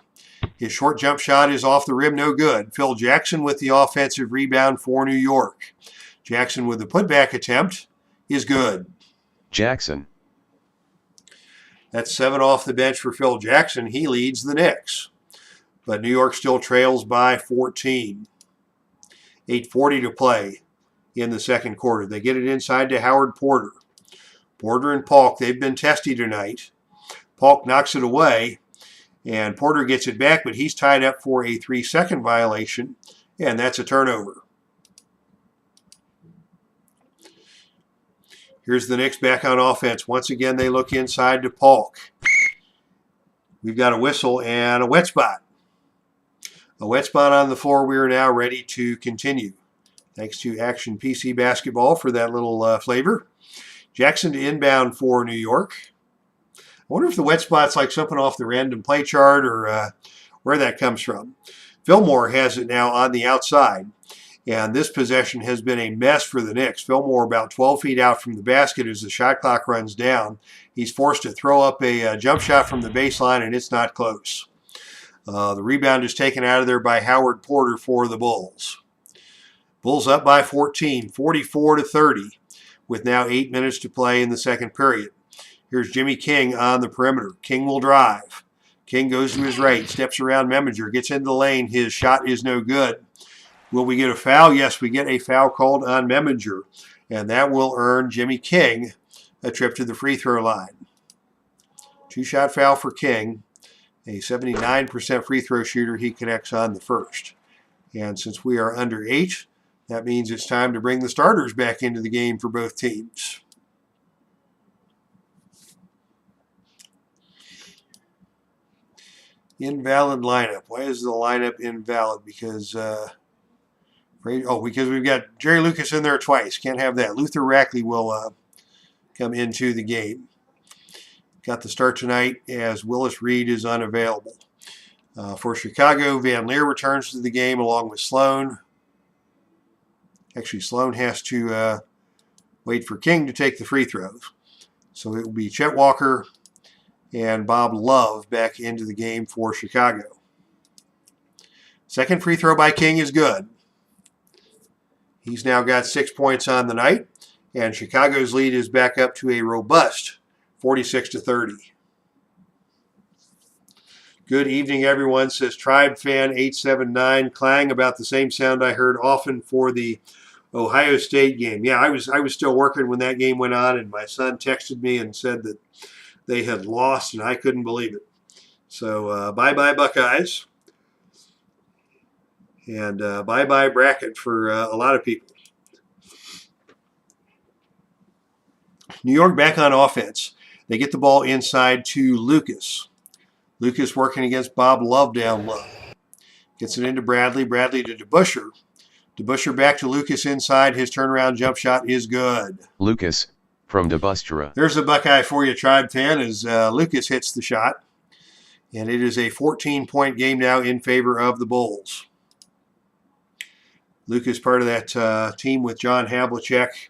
His short jump shot is off the rim, no good. Phil Jackson with the offensive rebound for New York. Jackson with the putback attempt is good. Jackson. That's 7 off the bench for Phil Jackson. He leads the Knicks. But New York still trails by 14. 8:40 to play in the second quarter. They get it inside to Howard Porter. Porter and Polk, they've been testy tonight. Polk knocks it away, and Porter gets it back, but he's tied up for a 3-second violation, and that's a turnover. Here's the Knicks back on offense. Once again, they look inside to Polk. We've got a whistle and a wet spot. A wet spot on the floor. We are now ready to continue. Thanks to Action PC Basketball for that little flavor. Jackson to inbound for New York. I wonder if the wet spot's like something off the random play chart or where that comes from. Fillmore has it now on the outside. And this possession has been a mess for the Knicks. Fillmore about 12 feet out from the basket as the shot clock runs down. He's forced to throw up a jump shot from the baseline, and it's not close. The rebound is taken out of there by Howard Porter for the Bulls. Bulls up by 14, 44-30, with now 8 minutes to play in the second period. Here's Jimmy King on the perimeter. King will drive. King goes to his right, steps around Memminger, gets into the lane. His shot is no good. Will we get a foul? Yes, we get a foul called on Memminger, and that will earn Jimmy King a trip to the free throw line. 2-shot foul for King. A 79% free throw shooter. He connects on the first. And since we are under 8, that means it's time to bring the starters back into the game for both teams. Invalid lineup. Why is the lineup invalid? Because we've got Jerry Lucas in there twice. Can't have that. Luther Rackley will come into the game. Got the start tonight as Willis Reed is unavailable. For Chicago, Van Leer returns to the game along with Sloan. Actually, Sloan has to wait for King to take the free throws. So it will be Chet Walker and Bob Love back into the game for Chicago. Second free throw by King is good. He's now got 6 points on the night, and Chicago's lead is back up to a robust 46-30. Good evening, everyone, says Tribe Fan 879. Clang, about the same sound I heard often for the Ohio State game. Yeah, I was still working when that game went on, and my son texted me and said that they had lost, and I couldn't believe it. So bye-bye Buckeyes, and bye-bye bracket for a lot of people. New York back on offense. They get the ball inside to Lucas. Lucas working against Bob Love down low. Gets it into Bradley. Bradley to DeBuscher. DeBuscher back to Lucas inside. His turnaround jump shot is good. Lucas from DeBusschera. There's a Buckeye for you, Tribe fan, as Lucas hits the shot. And it is a 14-point game now in favor of the Bulls. Lucas part of that team with John Havlicek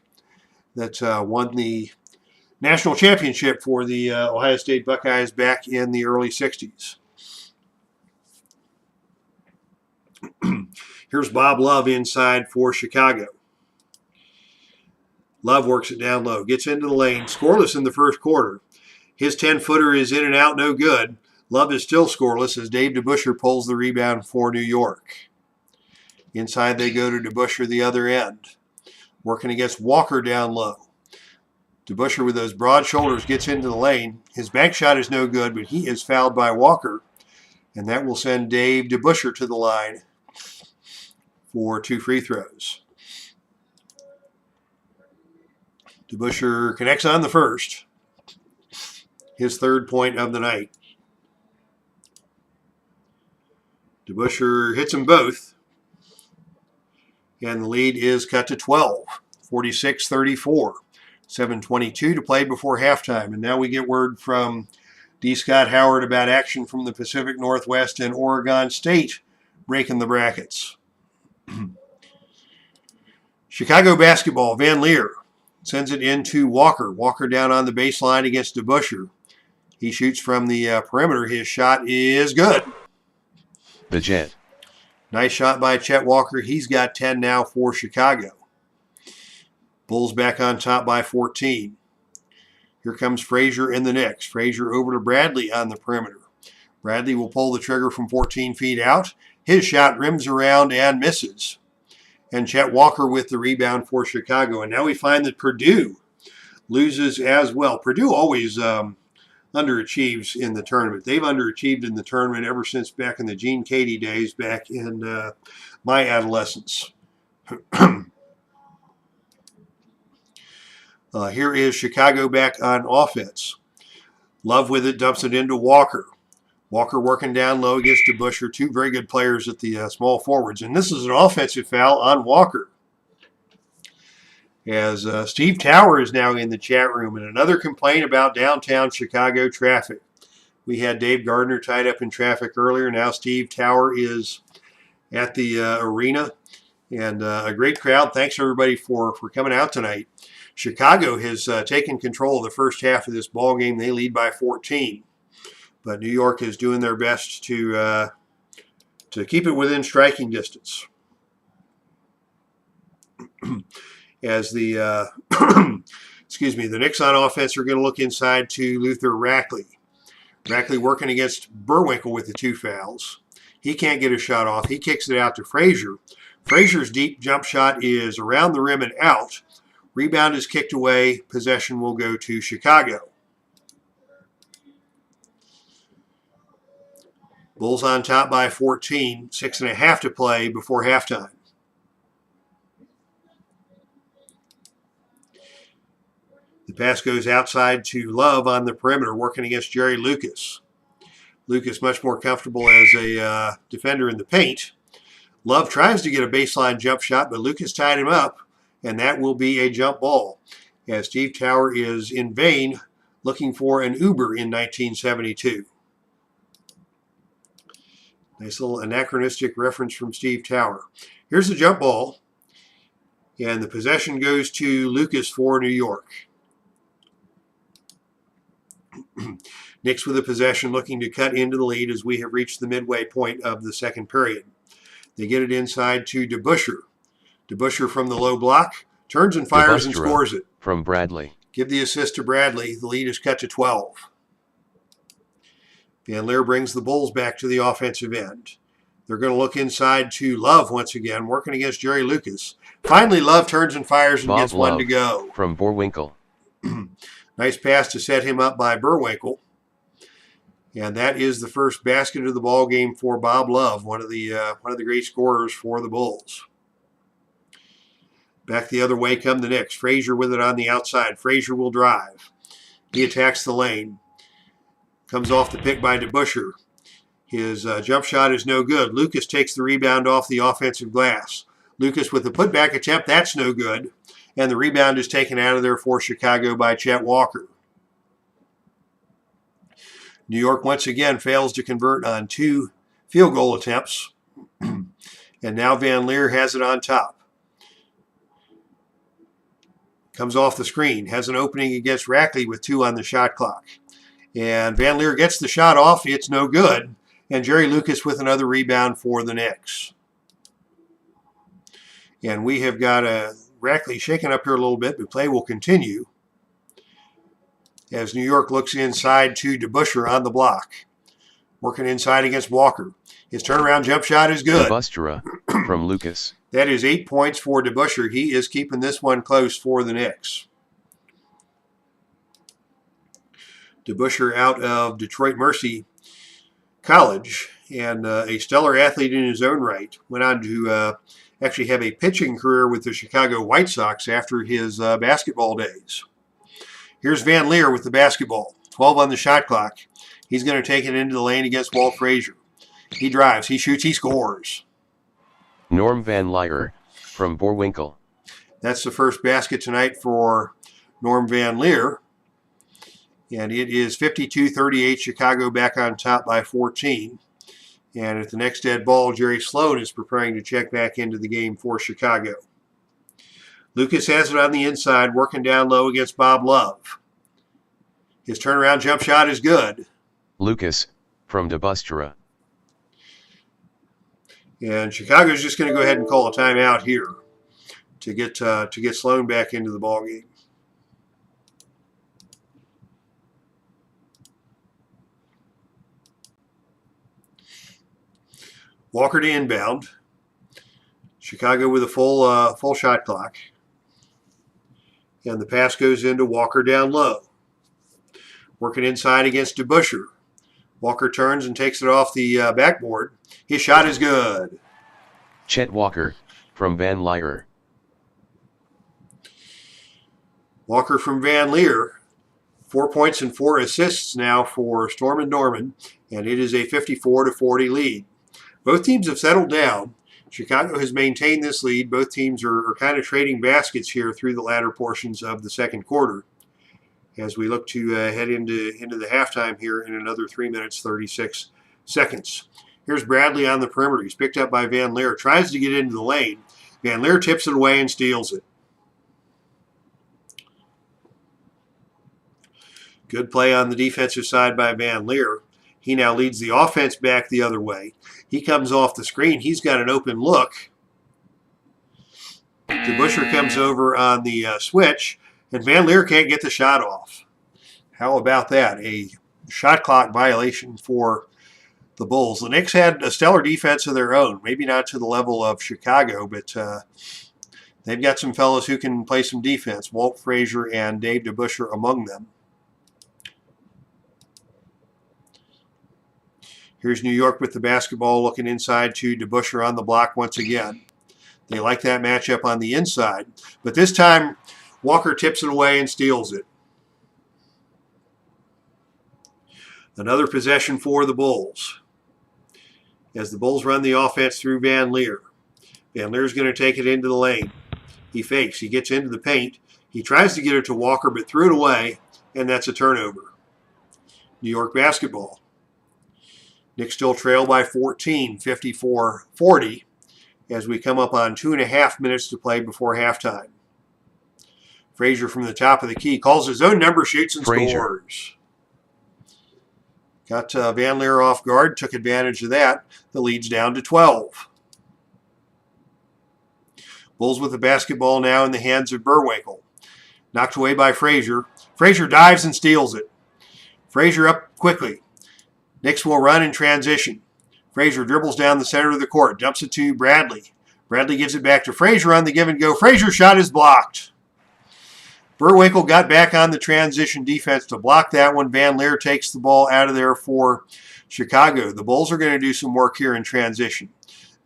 that won the national championship for the Ohio State Buckeyes back in the early 60s. Here's Bob Love inside for Chicago. Love works it down low, gets into the lane, scoreless in the first quarter. His 10-footer is in and out, no good. Love is still scoreless as Dave DeBuscher pulls the rebound for New York. Inside they go to DeBuscher the other end. Working against Walker down low. DeBusschere with those broad shoulders gets into the lane. His bank shot is no good, but he is fouled by Walker. And that will send Dave DeBusschere to the line for 2 free throws. DeBusschere connects on the first. His 3rd point of the night. DeBusschere hits them both. And the lead is cut to 12, 46-34. 7:22 to play before halftime. And now we get word from D. Scott Howard about action from the Pacific Northwest and Oregon State breaking the brackets. Chicago basketball, Van Leer sends it into Walker. Walker down on the baseline against DeBusschere. He shoots from the perimeter. His shot is good. The Jet. Nice shot by Chet Walker. He's got 10 now for Chicago. Bulls back on top by 14. Here comes Frazier and the Knicks. Frazier over to Bradley on the perimeter. Bradley will pull the trigger from 14 feet out. His shot rims around and misses. And Chet Walker with the rebound for Chicago. And now we find that Purdue loses as well. Purdue always underachieves in the tournament. They've underachieved in the tournament ever since back in the Gene Cady days, back in my adolescence. Here is Chicago back on offense. Love with it, dumps it into Walker. Walker working down low against DeBusschere, 2 very good players at the small forwards. And this is an offensive foul on Walker. As Steve Tower is now in the chat room. And another complaint about downtown Chicago traffic. We had Dave Gardner tied up in traffic earlier. Now Steve Tower is at the arena. And a great crowd. Thanks, everybody, for coming out tonight. Chicago has taken control of the first half of this ball game. They lead by 14. But New York is doing their best to keep it within striking distance. As the the Knicks on offense are going to look inside to Luther Rackley. Rackley working against Burwinkle with the 2 fouls. He can't get a shot off. He kicks it out to Frazier. Frazier's deep jump shot is around the rim and out. Rebound is kicked away. Possession will go to Chicago. Bulls on top by 14. 6.5 to play before halftime. The pass goes outside to Love on the perimeter, working against Jerry Lucas. Lucas much more comfortable as a defender in the paint. Love tries to get a baseline jump shot, but Lucas tied him up, and that will be a jump ball. As Steve Tower is in vain looking for an Uber in 1972. Nice little anachronistic reference from Steve Tower. Here's the jump ball, and the possession goes to Lucas for New York. Knicks with the possession, looking to cut into the lead as we have reached the midway point of the second period. They get it inside to DeBusschere. DeBusschere from the low block, turns and fires and scores it. From Bradley. Give the assist to Bradley. The lead is cut to 12. Van Leer brings the Bulls back to the offensive end. They're going to look inside to Love once again, working against Jerry Lucas. Finally, Love turns and fires and gets one to go. From Burwinkle. Nice pass to set him up by Burwinkle. And that is the first basket of the ball game for Bob Love, one of the great scorers for the Bulls. Back the other way come the Knicks. Frazier with it on the outside. Frazier will drive. He attacks the lane. Comes off the pick by DeBusschere. His jump shot is no good. Lucas takes the rebound off the offensive glass. Lucas with the putback attempt. That's no good. And the rebound is taken out of there for Chicago by Chet Walker. New York once again fails to convert on 2 field goal attempts. And now Van Leer has it on top. Comes off the screen. Has an opening against Rackley with 2 on the shot clock. And Van Leer gets the shot off. It's no good. And Jerry Lucas with another rebound for the Knicks. And we have got Rackley shaken up here a little bit, but play will continue as New York looks inside to DeBusschere on the block. Working inside against Walker. His turnaround jump shot is good. DeBusschere from Lucas. That is 8 points for DeBusschere. He is keeping this one close for the Knicks. DeBusschere out of Detroit Mercy College, and a stellar athlete in his own right. Went on to actually have a pitching career with the Chicago White Sox after his basketball days. Here's Van Leer with the basketball. 12 on the shot clock. He's going to take it into the lane against Walt Frazier. He drives, he shoots, he scores. Norm Van Lier from Boerwinkle. That's the first basket tonight for Norm Van Leer. And it is 52-38, Chicago back on top by 14. And at the next dead ball, Jerry Sloan is preparing to check back into the game for Chicago. Lucas has it on the inside, working down low against Bob Love. His turnaround jump shot is good. Lucas from DeBusschere. And Chicago's just going to go ahead and call a timeout here to get Sloan back into the ball game. Walker to inbound. Chicago with a full shot clock. And the pass goes into Walker down low. Working inside against DeBusschere. Walker turns and takes it off the backboard. His shot is good. Chet Walker from Van Lier. Walker from Van Leer. 4 points and 4 assists now for Storm and Norman. And it is a 54-40 lead. Both teams have settled down. Chicago has maintained this lead. Both teams are kind of trading baskets here through the latter portions of the second quarter as we look to head into the halftime here in another 3 minutes, 36 seconds. Here's Bradley on the perimeter. He's picked up by Van Leer. Tries to get into the lane. Van Leer tips it away and steals it. Good play on the defensive side by Van Leer. He now leads the offense back the other way. He comes off the screen. He's got an open look. DeBusschere comes over on the switch, and Van Leer can't get the shot off. How about that? A shot clock violation for the Bulls. The Knicks had a stellar defense of their own, maybe not to the level of Chicago, but they've got some fellows who can play some defense. Walt Frazier and Dave DeBusschere among them. Here's New York with the basketball, looking inside to DeBusschere on the block once again. They like that matchup on the inside. But this time, Walker tips it away and steals it. Another possession for the Bulls. As the Bulls run the offense through Van Leer. Van Leer's going to take it into the lane. He fakes. He gets into the paint. He tries to get it to Walker, but threw it away, and that's a turnover. New York basketball. Knicks still trail by 14, 54-40, as we come up on 2.5 minutes to play before halftime. Frazier from the top of the key calls his own number, shoots and scores. Got Van Leer off guard, took advantage of that. The lead's down to 12. Bulls with the basketball now in the hands of Boerwinkle. Knocked away by Frazier. Frazier dives and steals it. Frazier up quickly. Knicks will run in transition. Frazier dribbles down the center of the court, dumps it to Bradley. Bradley gives it back to Frazier on the give and go. Frazier's shot is blocked. Boerwinkle got back on the transition defense to block that one. Van Leer takes the ball out of there for Chicago. The Bulls are going to do some work here in transition.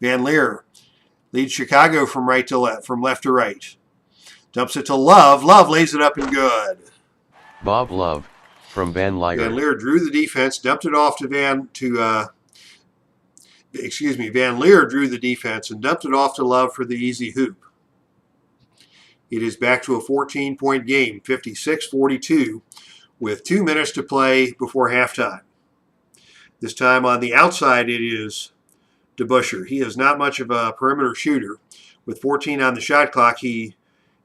Van Leer leads Chicago from right to left, from left to right. Dumps it to Love. Love lays it up and good. Bob Love from Van Lier. Van Leer drew the defense, dumped it off to Van Leer drew the defense and dumped it off to Love for the easy hoop. It is back to a 14-point game, 56-42, with 2 minutes to play before halftime. This time on the outside, it is DeBusschere. He is not much of a perimeter shooter. With 14 on the shot clock, he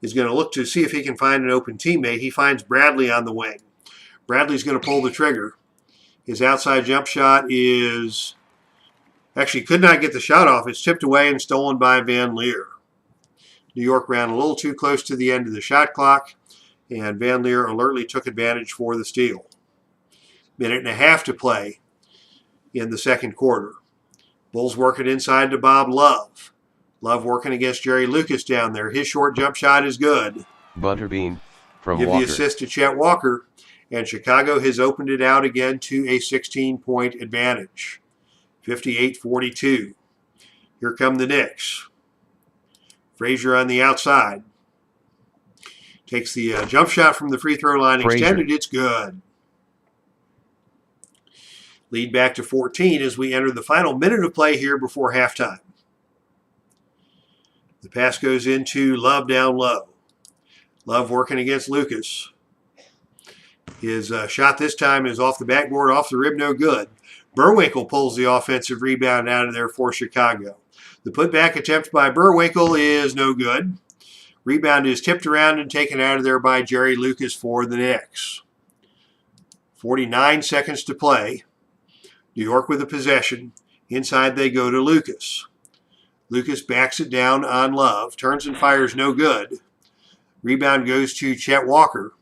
is going to look to see if he can find an open teammate. He finds Bradley on the wing. Bradley's going to pull the trigger. His outside jump shot is... Actually, could not get the shot off. It's tipped away and stolen by Van Leer. New York ran a little too close to the end of the shot clock, and Van Leer alertly took advantage for the steal. 1.5 minutes to play in the second quarter. Bulls working inside to Bob Love. Love working against Jerry Lucas down there. His short jump shot is good. Butterbean from Give Walker. the assist to Chet Walker. and Chicago has opened it out again to a 16-point advantage, 58-42. Here come the Knicks. Frazier on the outside. Takes the jump shot from the free throw line, Frazier. extended, it's good. Lead back to 14 as we enter the final minute of play here before halftime. The pass goes into Love down low. Love working against Lucas. His shot this time is off the backboard, off the rim, no good. Burwinkle pulls the offensive rebound out of there for Chicago. The putback attempt by Burwinkle is no good. Rebound is tipped around and taken out of there by Jerry Lucas for the Knicks. 49 seconds to play. New York with the possession. Inside they go to Lucas. Lucas backs it down on Love. Turns and fires, no good. Rebound goes to Chet Walker.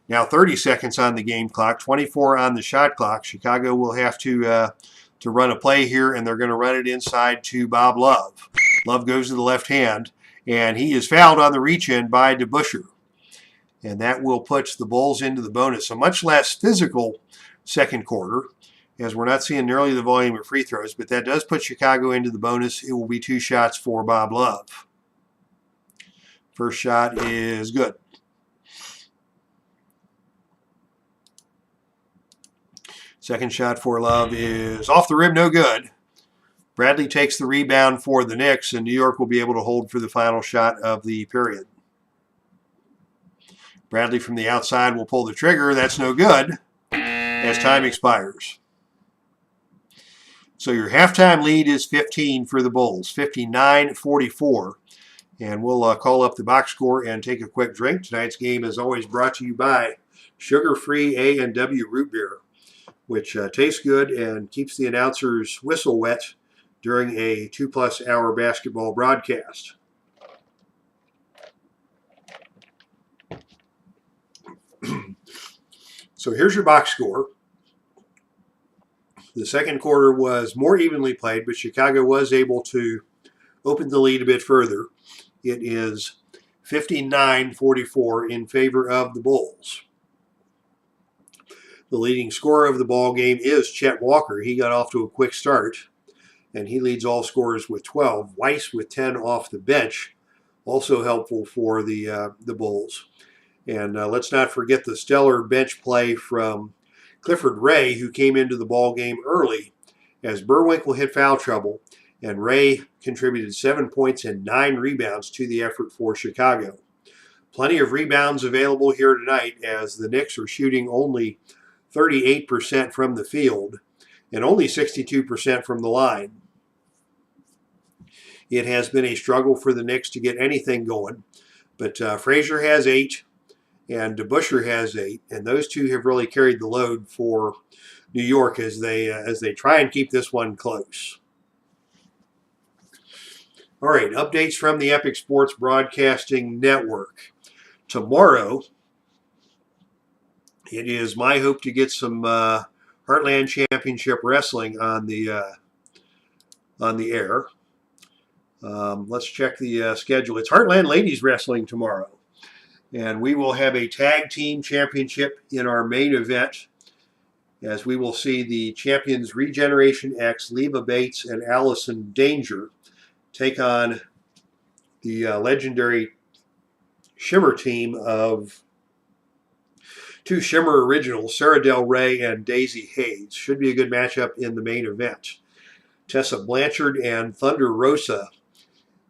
Now 30 seconds on the game clock, 24 on the shot clock. Chicago will have to run a play here, and they're going to run it inside to Bob Love. Love goes to the left hand, and he is fouled on the reach-in by DeBusschere. And that will put the Bulls into the bonus. A much less physical second quarter, as we're not seeing nearly the volume of free throws, but that does put Chicago into the bonus. It will be 2 shots for Bob Love. First shot is good. Second shot for Love is off the rim, no good. Bradley takes the rebound for the Knicks, and New York will be able to hold for the final shot of the period. Bradley from the outside will pull the trigger. That's no good as time expires. So your halftime lead is 15 for the Bulls, 59-44. And we'll call up the box score and take a quick drink. Tonight's game is always brought to you by sugar-free A&W root beer, which tastes good and keeps the announcer's whistle wet during a 2+ hour basketball broadcast. So here's your box score. The second quarter was more evenly played, but Chicago was able to open the lead a bit further. It is 59-44 in favor of the Bulls. The leading scorer of the ball game is Chet Walker. He got off to a quick start, and he leads all scorers with 12. Weiss with 10 off the bench, also helpful for the Bulls. And let's not forget the stellar bench play from Clifford Ray, who came into the ball game early as Burwinkle hit foul trouble, and Ray contributed 7 points and 9 rebounds to the effort for Chicago. Plenty of rebounds available here tonight as the Knicks are shooting only 38% from the field and only 62% from the line. It has been a struggle for the Knicks to get anything going, but Frazier has 8 and DeBusschere has 8, and those two have really carried the load for New York as they try and keep this one close. All right, updates from the Epic Sports Broadcasting Network. Tomorrow, it is my hope to get some Heartland Championship Wrestling on the air. Let's check the schedule. It's Heartland Ladies Wrestling tomorrow, and we will have a tag team championship in our main event, as we will see the champions Regeneration X, Leva Bates, and Allison Danger take on the legendary Shimmer team of 2 Shimmer originals, Sarah Del Rey and Daisy Hayes. Should be a good matchup in the main event. Tessa Blanchard and Thunder Rosa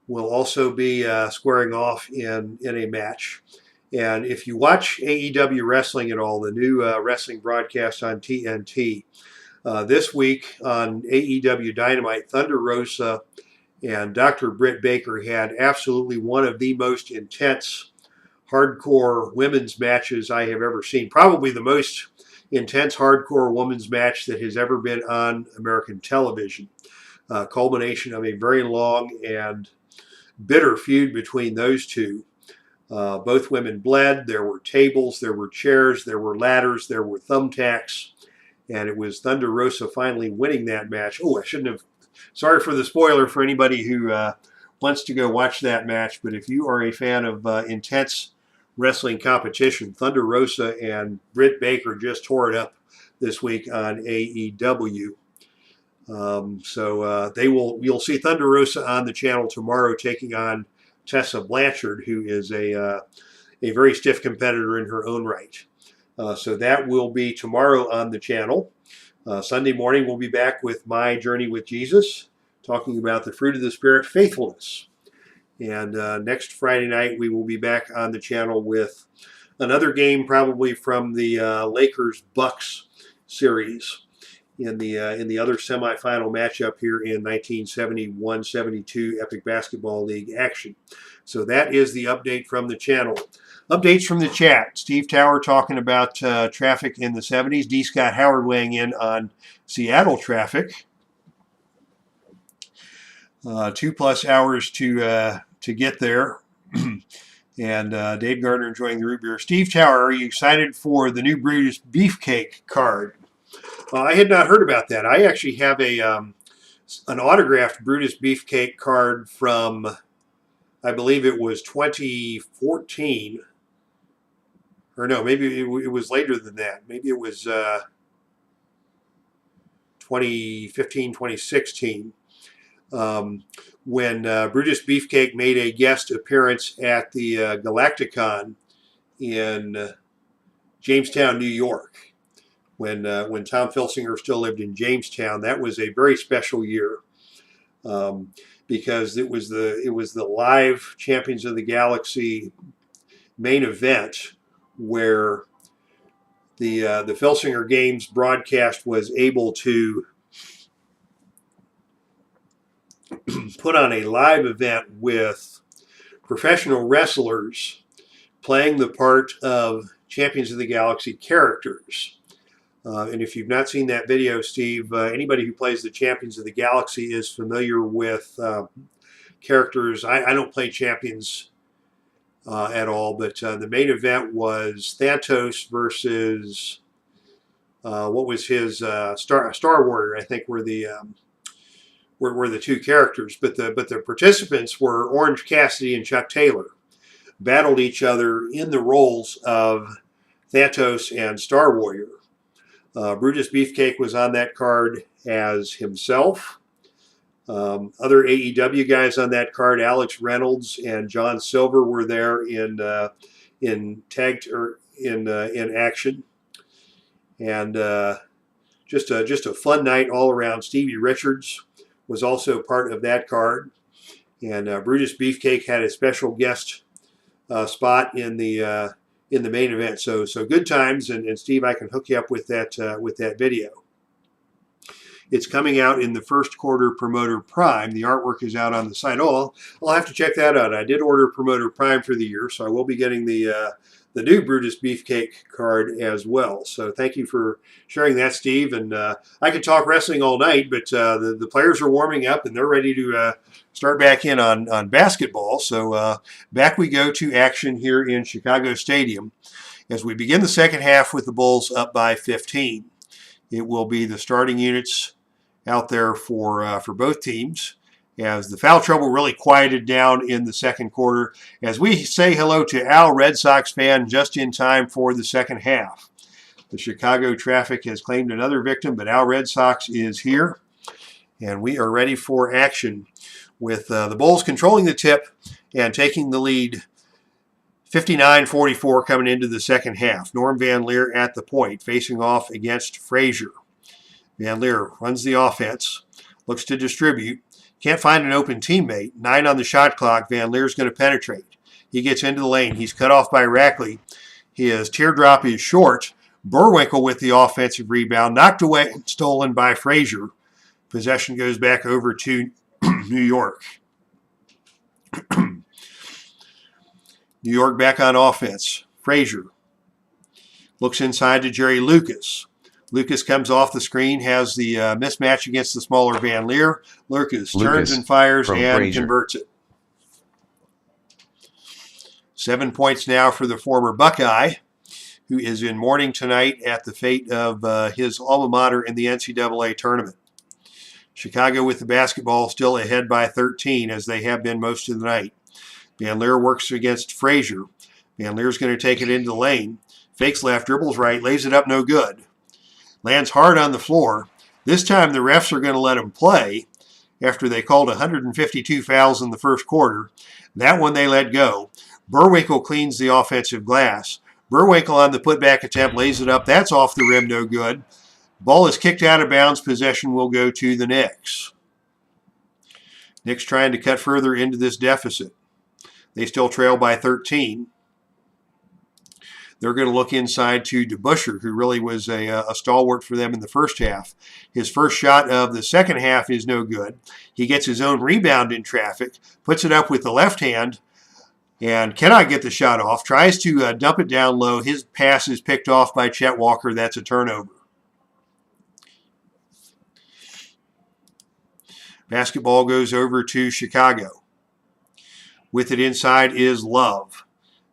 will also be squaring off in a match. And if you watch AEW wrestling at all, the new wrestling broadcast on TNT, this week on AEW Dynamite, Thunder Rosa and Dr. Britt Baker had absolutely one of the most intense hardcore women's matches I have ever seen. Probably the most intense hardcore women's match that has ever been on American television. Culmination of a very long and bitter feud between those two. Both women bled. There were tables, there were chairs, there were ladders, there were thumbtacks, and it was Thunder Rosa finally winning that match. Oh, I shouldn't have. Sorry for the spoiler for anybody who wants to go watch that match, but if you are a fan of intense wrestling competition. Thunder Rosa and Britt Baker just tore it up this week on AEW. You'll see Thunder Rosa on the channel tomorrow taking on Tessa Blanchard, who is a very stiff competitor in her own right. So that will be tomorrow on the channel. Sunday morning, we'll be back with My Journey with Jesus, talking about the fruit of the Spirit, faithfulness. And next Friday night, we will be back on the channel with another game, probably from the Lakers-Bucks series in the other semifinal matchup here in 1971-72 Epic Basketball League action. So that is the update from the channel. Updates from the chat. Steve Tower talking about traffic in the 70s. D. Scott Howard weighing in on Seattle traffic. 2+ hours to get there. And Dave Gardner enjoying the root beer. Steve Tower, are you excited for the new Brutus Beefcake card? I had not heard about that. I actually have an autographed Brutus Beefcake card from, I believe it was 2014. Or no, maybe it was later than that. Maybe it was 2015, 2016. When Brutus Beefcake made a guest appearance at the Galacticon in Jamestown, New York, when Tom Filsinger still lived in Jamestown. That was a very special year because it was the live Champions of the Galaxy main event where the Filsinger Games broadcast was able to put on a live event with professional wrestlers playing the part of Champions of the Galaxy characters. And if you've not seen that video, Steve, anybody who plays the Champions of the Galaxy is familiar with characters. I don't play Champions at all, but the main event was Thanatos versus what was his Star Warrior, I think, were the two characters. But the participants were Orange Cassidy and Chuck Taylor, battled each other in the roles of Thanatos and Star Warrior. Brutus Beefcake was on that card as himself. Other AEW guys on that card, Alex Reynolds and John Silver, were there in action, and just a fun night all around. Stevie Richards was also part of that card, and Brutus Beefcake had a special guest spot in the main event. So good times, and Steve, I can hook you up with that video. It's coming out in the first quarter Promoter Prime. The artwork is out on the site. I'll have to check that out. I did order Promoter Prime for the year, so I will be getting the new Brutus Beefcake card as well. So thank you for sharing that, Steve. And I could talk wrestling all night, but the players are warming up and they're ready to start back in on basketball. So back we go to action here in Chicago Stadium as we begin the second half with the Bulls up by 15. It will be the starting units out there for both teams as the foul trouble really quieted down in the second quarter as we say hello to Al, Red Sox fan, just in time for the second half. The Chicago traffic has claimed another victim, but Al, Red Sox is here, and we are ready for action with the Bulls controlling the tip and taking the lead 59-44 coming into the second half. Norm Van Leer at the point, facing off against Frazier. Van Leer runs the offense, looks to distribute, can't find an open teammate. 9 on the shot clock. Van Leer's going to penetrate. He gets into the lane. He's cut off by Rackley. His teardrop is short. Burwinkle with the offensive rebound, knocked away and stolen by Frazier. Possession goes back over to New York. New York back on offense. Frazier looks inside to Jerry Lucas. Lucas comes off the screen, has the mismatch against the smaller Van Leer. Lucas turns and fires and Frazier converts it. 7 points now for the former Buckeye, who is in mourning tonight at the fate of his alma mater in the NCAA tournament. Chicago with the basketball still ahead by 13, as they have been most of the night. Van Leer works against Frazier. Van Leer's going to take it into the lane. Fakes left, dribbles right, lays it up, no good. Lands hard on the floor. This time the refs are going to let him play after they called 152 fouls in the first quarter. That one they let go. Burwinkle cleans the offensive glass. Burwinkle on the putback attempt lays it up. That's off the rim, no good. Ball is kicked out of bounds. Possession will go to the Knicks. Knicks trying to cut further into this deficit. They still trail by 13. They're going to look inside to DeBusschere, who really was a stalwart for them in the first half. His first shot of the second half is no good. He gets his own rebound in traffic, puts it up with the left hand, and cannot get the shot off. Tries to dump it down low. His pass is picked off by Chet Walker. That's a turnover. Basketball goes over to Chicago. With it inside is Love.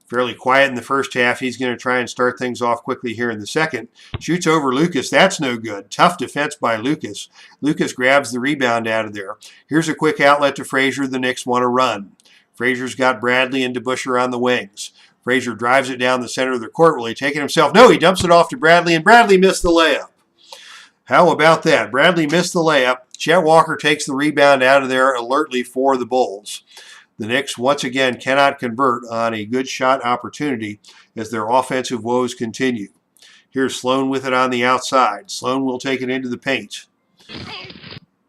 Fairly quiet in the first half. He's going to try and start things off quickly here in the second. Shoots over Lucas. That's no good. Tough defense by Lucas. Lucas grabs the rebound out of there. Here's a quick outlet to Frazier. The Knicks want to run. Frazier's got Bradley and DeBusschere on the wings. Frazier drives it down the center of the court. Will he take it himself? No, he dumps it off to Bradley, and Bradley missed the layup. How about that? Bradley missed the layup. Chet Walker takes the rebound out of there alertly for the Bulls. The Knicks, once again, cannot convert on a good shot opportunity as their offensive woes continue. Here's Sloan with it on the outside. Sloan will take it into the paint.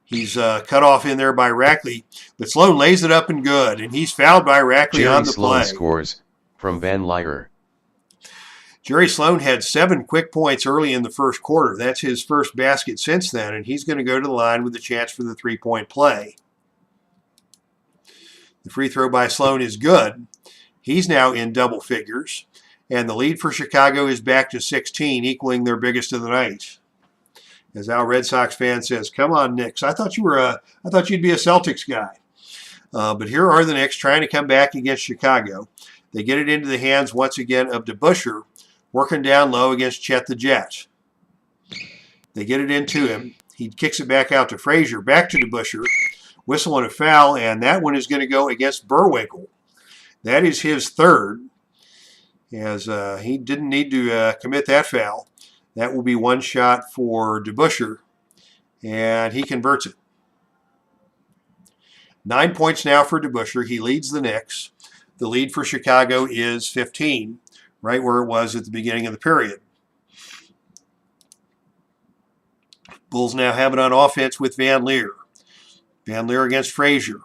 He's cut off in there by Rackley, but Sloan lays it up and good, and he's fouled by Rackley on the play. Jerry Sloan scores from Van Leer. Jerry Sloan had 7 quick points early in the first quarter. That's his first basket since then, and he's going to go to the line with a chance for the three-point play. The free throw by Sloan is good. He's now in double figures, and the lead for Chicago is back to 16, equaling their biggest of the night. As our Red Sox fan says, "Come on, Knicks! I thought you'd be a Celtics guy." But here are the Knicks trying to come back against Chicago. They get it into the hands once again of DeBusschere, working down low against Chet the Jet. They get it into him. He kicks it back out to Frazier, back to DeBusschere. Whistle and a foul, and that one is going to go against Burwinkle. That is his third, as he didn't need to commit that foul. That will be one shot for DeBusschere, and he converts it. 9 points now for DeBusschere. He leads the Knicks. The lead for Chicago is 15, right where it was at the beginning of the period. Bulls now have it on offense with Van Leer. Van Leer against Frazier.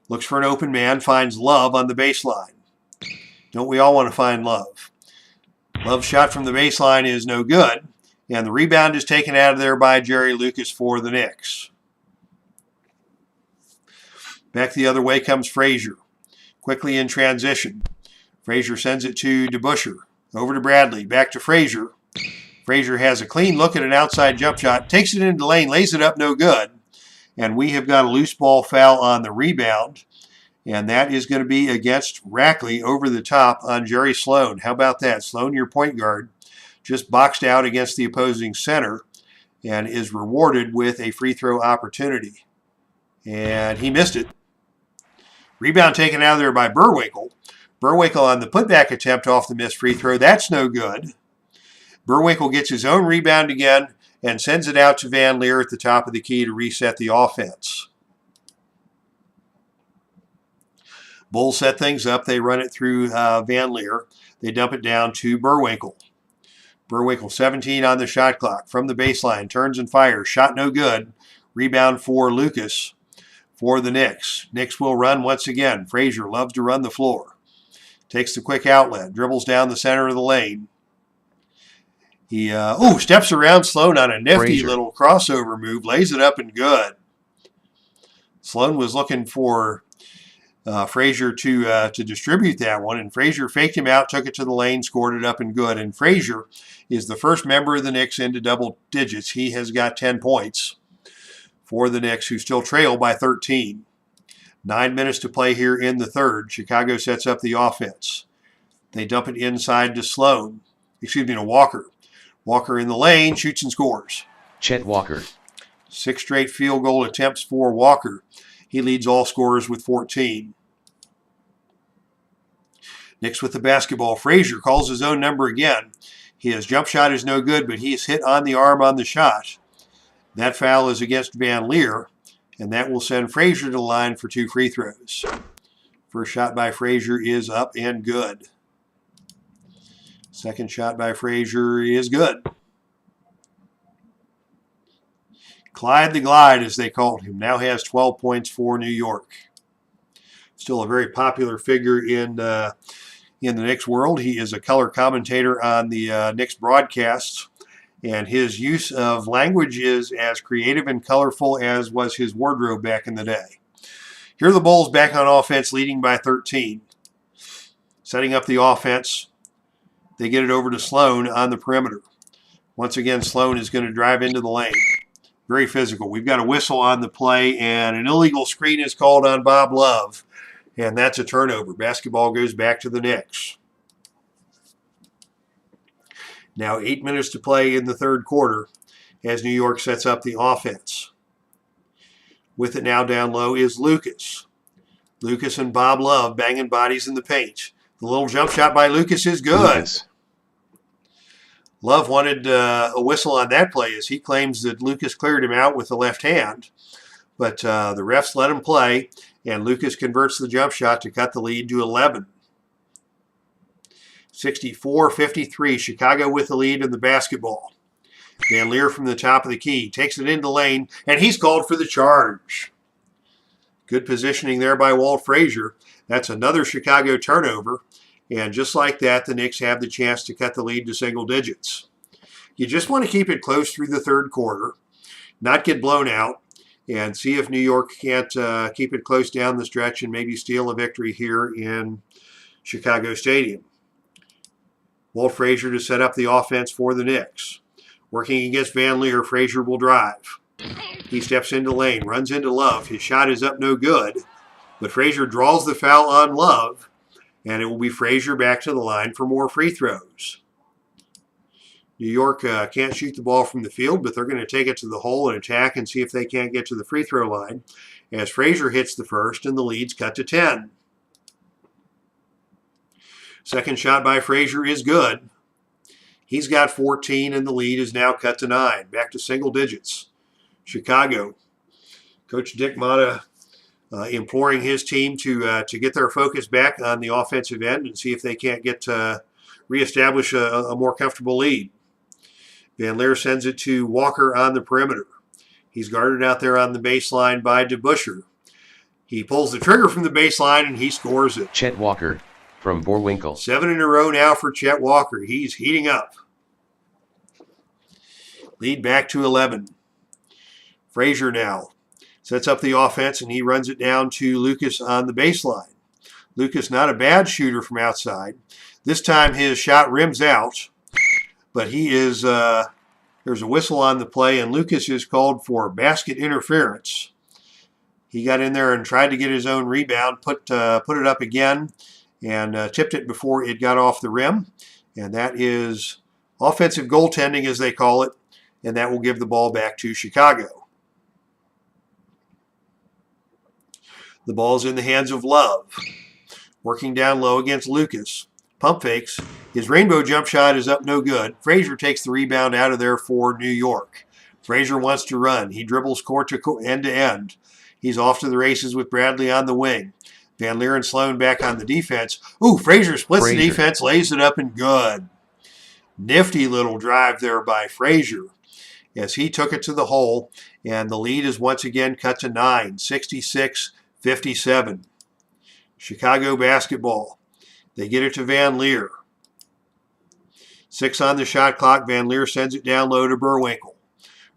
Looks for an open man, finds Love on the baseline. Don't we all want to find Love? Love's shot from the baseline is no good, and the rebound is taken out of there by Jerry Lucas for the Knicks. Back the other way comes Frazier. Quickly in transition. Frazier sends it to DeBusschere. Over to Bradley. Back to Frazier. Frazier has a clean look at an outside jump shot. Takes it into the lane. Lays it up no good. And we have got a loose ball foul on the rebound. And that is going to be against Rackley over the top on Jerry Sloan. How about that? Sloan, your point guard, just boxed out against the opposing center and is rewarded with a free throw opportunity. And he missed it. Rebound taken out of there by Burwinkle. Burwinkle on the putback attempt off the missed free throw. That's no good. Burwinkle gets his own rebound again and sends it out to Van Leer at the top of the key to reset the offense. Bulls set things up. They run it through Van Leer. They dump it down to Burwinkle. Burwinkle, 17 on the shot clock. From the baseline, turns and fires. Shot no good. Rebound for Lucas for the Knicks. Knicks will run once again. Frazier loves to run the floor. Takes the quick outlet. Dribbles down the center of the lane. He steps around Sloan on a nifty little crossover move. Lays it up and good. Sloan was looking for Frazier to distribute that one, and Frazier faked him out, took it to the lane, scored it up and good. And Frazier is the first member of the Knicks into double digits. He has got 10 points for the Knicks, who still trail by 13. 9 minutes to play here in the third. Chicago sets up the offense. They dump it inside to Walker. Walker in the lane, shoots and scores. Chet Walker. 6 straight field goal attempts for Walker. He leads all scorers with 14. Knicks with the basketball. Frazier calls his own number again. His jump shot is no good, but he is hit on the arm on the shot. That foul is against Van Leer, and that will send Frazier to the line for 2 free throws. First shot by Frazier is up and good. Second shot by Frazier is good. Clyde the Glide, as they called him, now has 12 points for New York. Still a very popular figure in the Knicks world. He is a color commentator on the Knicks broadcasts, and his use of language is as creative and colorful as was his wardrobe back in the day. Here are the Bulls back on offense, leading by 13. Setting up the offense, they get it over to Sloan on the perimeter. Once again, Sloan is going to drive into the lane. Very physical. We've got a whistle on the play, and an illegal screen is called on Bob Love, and that's a turnover. Basketball goes back to the Knicks. Now 8 minutes to play in the third quarter as New York sets up the offense. With it now down low is Lucas. Lucas and Bob Love banging bodies in the paint. The little jump shot by Lucas is good. Lucas. Love wanted a whistle on that play as he claims that Lucas cleared him out with the left hand. But the refs let him play, and Lucas converts the jump shot to cut the lead to 11. 64-53, Chicago with the lead in the basketball. Van Leer from the top of the key takes it into lane, and he's called for the charge. Good positioning there by Walt Frazier. That's another Chicago turnover. And just like that, the Knicks have the chance to cut the lead to single digits. You just want to keep it close through the third quarter, not get blown out, and see if New York can't keep it close down the stretch and maybe steal a victory here in Chicago Stadium. Walt Frazier to set up the offense for the Knicks. Working against Van Leer, Frazier will drive. He steps into lane, runs into Love. His shot is up no good, but Frazier draws the foul on Love, and it will be Frazier back to the line for more free throws. New York can't shoot the ball from the field, but they're going to take it to the hole and attack and see if they can't get to the free throw line as Frazier hits the first and the lead's cut to 10. Second shot by Frazier is good. He's got 14 and the lead is now cut to 9. Back to single digits. Chicago. Coach Dick Motta imploring his team to get their focus back on the offensive end and see if they can't get reestablish a more comfortable lead. Van Leer sends it to Walker on the perimeter. He's guarded out there on the baseline by DeBusschere. He pulls the trigger from the baseline and he scores it. Chet Walker from Boerwinkle. 7 in a row now for Chet Walker. He's heating up. Lead back to 11. Frazier now sets up the offense, and he runs it down to Lucas on the baseline. Lucas, not a bad shooter from outside. This time his shot rims out, but he is there's a whistle on the play, and Lucas is called for basket interference. He got in there and tried to get his own rebound, put it up again, and tipped it before it got off the rim. And that is offensive goaltending, as they call it, and that will give the ball back to Chicago. The ball's in the hands of Love. Working down low against Lucas. Pump fakes. His rainbow jump shot is up no good. Frazier takes the rebound out of there for New York. Frazier wants to run. He dribbles court to end to end. He's off to the races with Bradley on the wing. Van Leer and Sloan back on the defense. Ooh, Frazier splits the defense, lays it up and good. Nifty little drive there by Frazier as he took it to the hole, and the lead is once again cut to 9, 66-57. Chicago basketball. They get it to Van Leer. 6 on the shot clock. Van Leer sends it down low to Boerwinkle.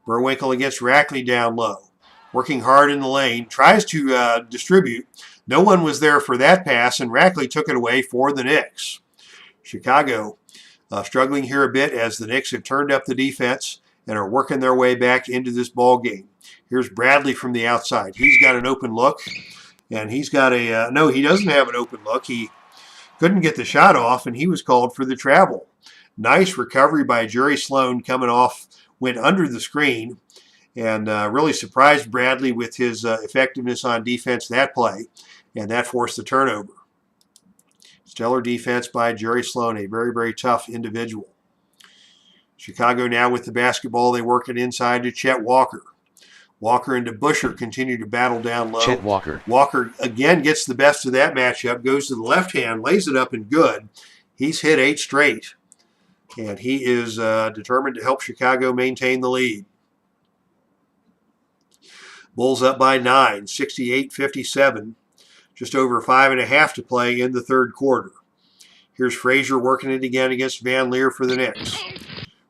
Boerwinkle against Rackley down low. Working hard in the lane. Tries to distribute. No one was there for that pass, and Rackley took it away for the Knicks. Chicago struggling here a bit as the Knicks have turned up the defense and are working their way back into this ball game. Here's Bradley from the outside. He's got an open look, and he's got a no, he doesn't have an open look. He couldn't get the shot off, and he was called for the travel. Nice recovery by Jerry Sloan coming off, went under the screen, and really surprised Bradley with his effectiveness on defense that play, and that forced the turnover. Stellar defense by Jerry Sloan, a very, very tough individual. Chicago now with the basketball. They work it inside to Chet Walker. Walker and DeBusschere continue to battle down low. Chet Walker. Walker again gets the best of that matchup, goes to the left hand, lays it up and good. He's hit 8 straight, and he is determined to help Chicago maintain the lead. Bulls up by 9, 68-57. Just over 5.5 to play in the third quarter. Here's Frazier working it again against Van Leer for the Knicks.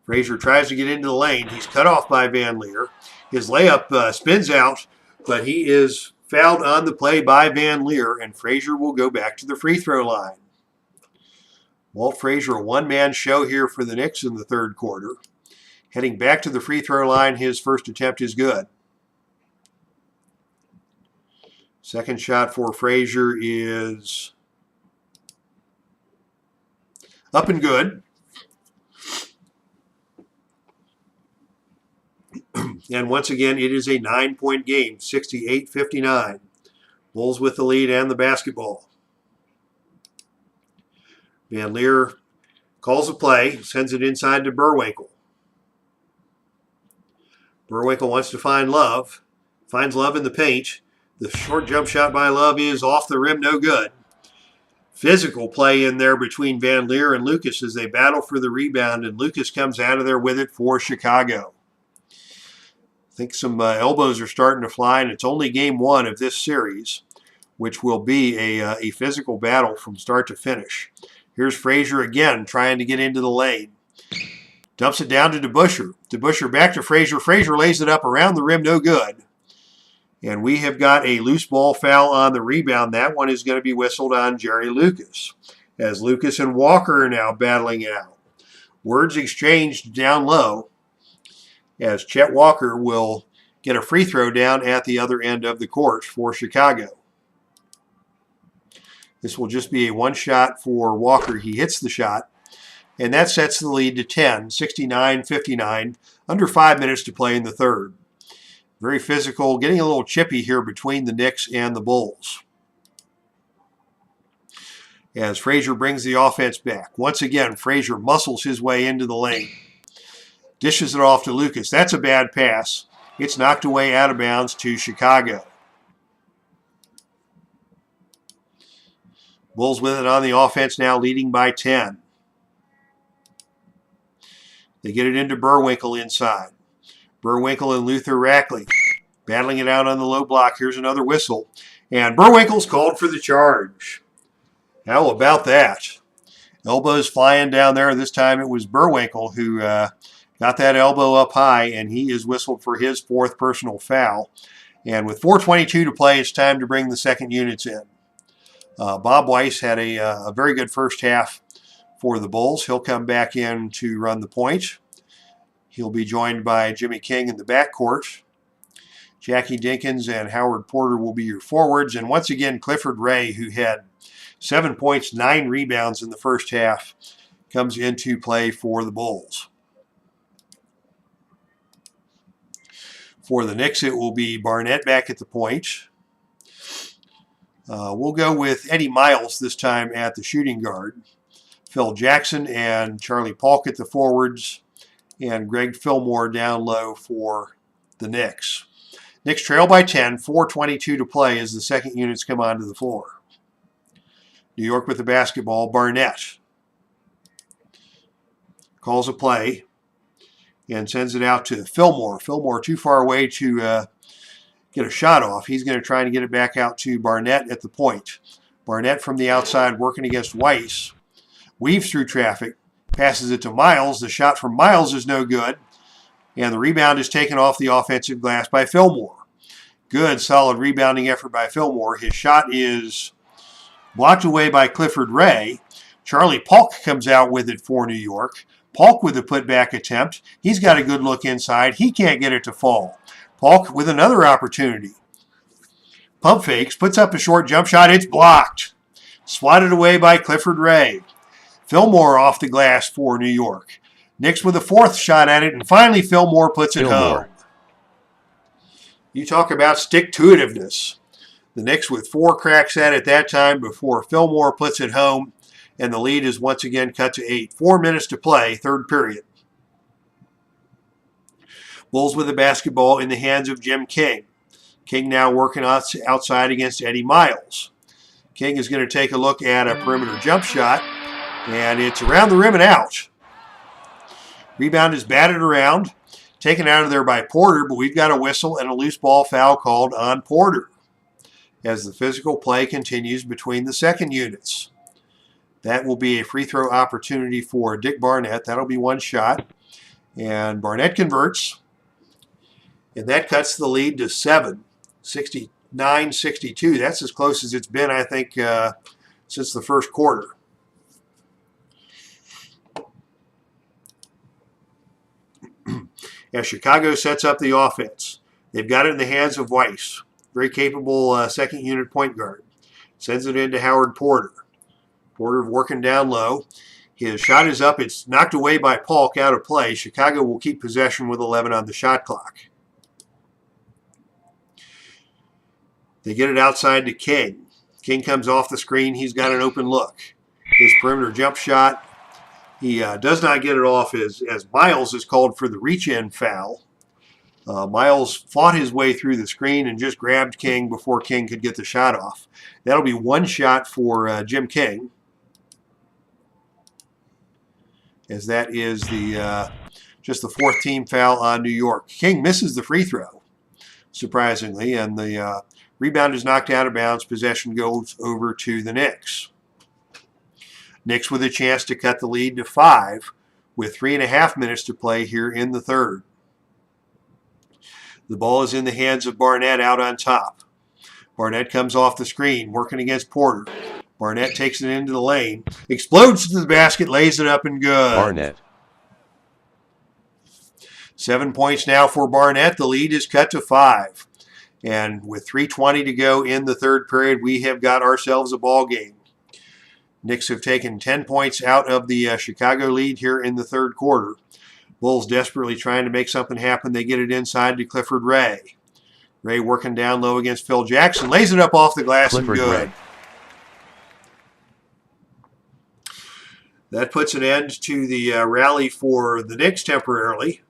Frazier tries to get into the lane. He's cut off by Van Leer. His layup spins out, but he is fouled on the play by Van Leer, and Frazier will go back to the free throw line. Walt Frazier, a one-man show here for the Knicks in the third quarter. Heading back to the free throw line, his first attempt is good. Second shot for Frazier is up and good. And once again, it is a 9-point game, 68-59. Bulls with the lead and the basketball. Van Leer calls a play, sends it inside to Burwinkle. Burwinkle wants to find Love, finds Love in the paint. The short jump shot by Love is off the rim, no good. Physical play in there between Van Leer and Lucas as they battle for the rebound, and Lucas comes out of there with it for Chicago. I think some elbows are starting to fly, and it's only game 1 of this series, which will be a physical battle from start to finish. Here's Frazier again trying to get into the lane. Dumps it down to DeBusschere. DeBusschere back to Frazier. Frazier lays it up around the rim, no good. And we have got a loose ball foul on the rebound. That one is going to be whistled on Jerry Lucas, as Lucas and Walker are now battling it out. Words exchanged down low, as Chet Walker will get a free throw down at the other end of the court for Chicago. This will just be a one shot for Walker. He hits the shot, and that sets the lead to 10, 69-59, under 5 minutes to play in the third. Very physical, getting a little chippy here between the Knicks and the Bulls. As Frazier brings the offense back. Once again, Frazier muscles his way into the lane. Dishes it off to Lucas. That's a bad pass. It's knocked away out of bounds to Chicago. Bulls with it on the offense now, leading by 10. They get it into Burwinkle inside. Burwinkle and Luther Rackley battling it out on the low block. Here's another whistle. And Burwinkle's called for the charge. How about that? Elbows flying down there. This time it was Burwinkle who got that elbow up high, and he is whistled for his 4th personal foul. And with 4:22 to play, it's time to bring the second units in. Bob Weiss had a very good first half for the Bulls. He'll come back in to run the point. He'll be joined by Jimmy King in the backcourt. Jackie Dinkins and Howard Porter will be your forwards. And once again, Clifford Ray, who had 7 points, 9 rebounds in the first half, comes into play for the Bulls. For the Knicks, it will be Barnett back at the point. We'll go with Eddie Miles this time at the shooting guard. Phil Jackson and Charlie Polk at the forwards, and Greg Fillmore down low for the Knicks. Knicks trail by 10, 4:22 to play as the second units come onto the floor. New York with the basketball. Barnett calls a play and sends it out to Fillmore. Fillmore too far away to get a shot off. He's going to try to get it back out to Barnett at the point. Barnett from the outside working against Weiss. Weaves through traffic. Passes it to Miles. The shot from Miles is no good. And the rebound is taken off the offensive glass by Fillmore. Good, solid rebounding effort by Fillmore. His shot is blocked away by Clifford Ray. Charlie Polk comes out with it for New York. Polk with a putback attempt. He's got a good look inside. He can't get it to fall. Polk with another opportunity. Pump fakes, puts up a short jump shot. It's blocked. Swatted away by Clifford Ray. Fillmore off the glass for New York. Knicks with a 4th shot at it, and finally Fillmore puts it home. You talk about stick-to-itiveness. The Knicks with 4 cracks at it that time before Fillmore puts it home. and the lead is once again cut to 8. 4 minutes to play, third period. Bulls with the basketball in the hands of Jim King. King now working outside against Eddie Miles. King is going to take a look at a perimeter jump shot, and it's around the rim and out. Rebound is batted around, taken out of there by Porter, but we've got a whistle and a loose ball foul called on Porter as the physical play continues between the second units. That will be a free throw opportunity for Dick Barnett. That'll be one shot, and Barnett converts, and that cuts the lead to 7, 69-62. That's as close as it's been, I think, since the first quarter. As Chicago sets up the offense, they've got it in the hands of Weiss, very capable second unit point guard. Sends it into Howard Porter. Porter working down low. His shot is up. It's knocked away by Polk, out of play. Chicago will keep possession with 11 on the shot clock. They get it outside to King. King comes off the screen. He's got an open look. His perimeter jump shot. He does not get it off as Miles is called for the reach-in foul. Miles fought his way through the screen and just grabbed King before King could get the shot off. That'll be one shot for Jim King, as that is just the fourth team foul on New York. King misses the free throw, surprisingly, and the rebound is knocked out of bounds. Possession goes over to the Knicks. Knicks with a chance to cut the lead to 5 with 3.5 minutes to play here in the third. The ball is in the hands of Barnett out on top. Barnett comes off the screen, working against Porter. Barnett takes it into the lane, explodes to the basket, lays it up and good. Barnett. 7 points now for Barnett. The lead is cut to 5. And with 3:20 to go in the third period, we have got ourselves a ball game. Knicks have taken 10 points out of the Chicago lead here in the third quarter. Bulls desperately trying to make something happen. They get it inside to Clifford Ray. Ray working down low against Phil Jackson. Lays it up off the glass Clifford and good. Ray. That puts an end to the rally for the Knicks temporarily.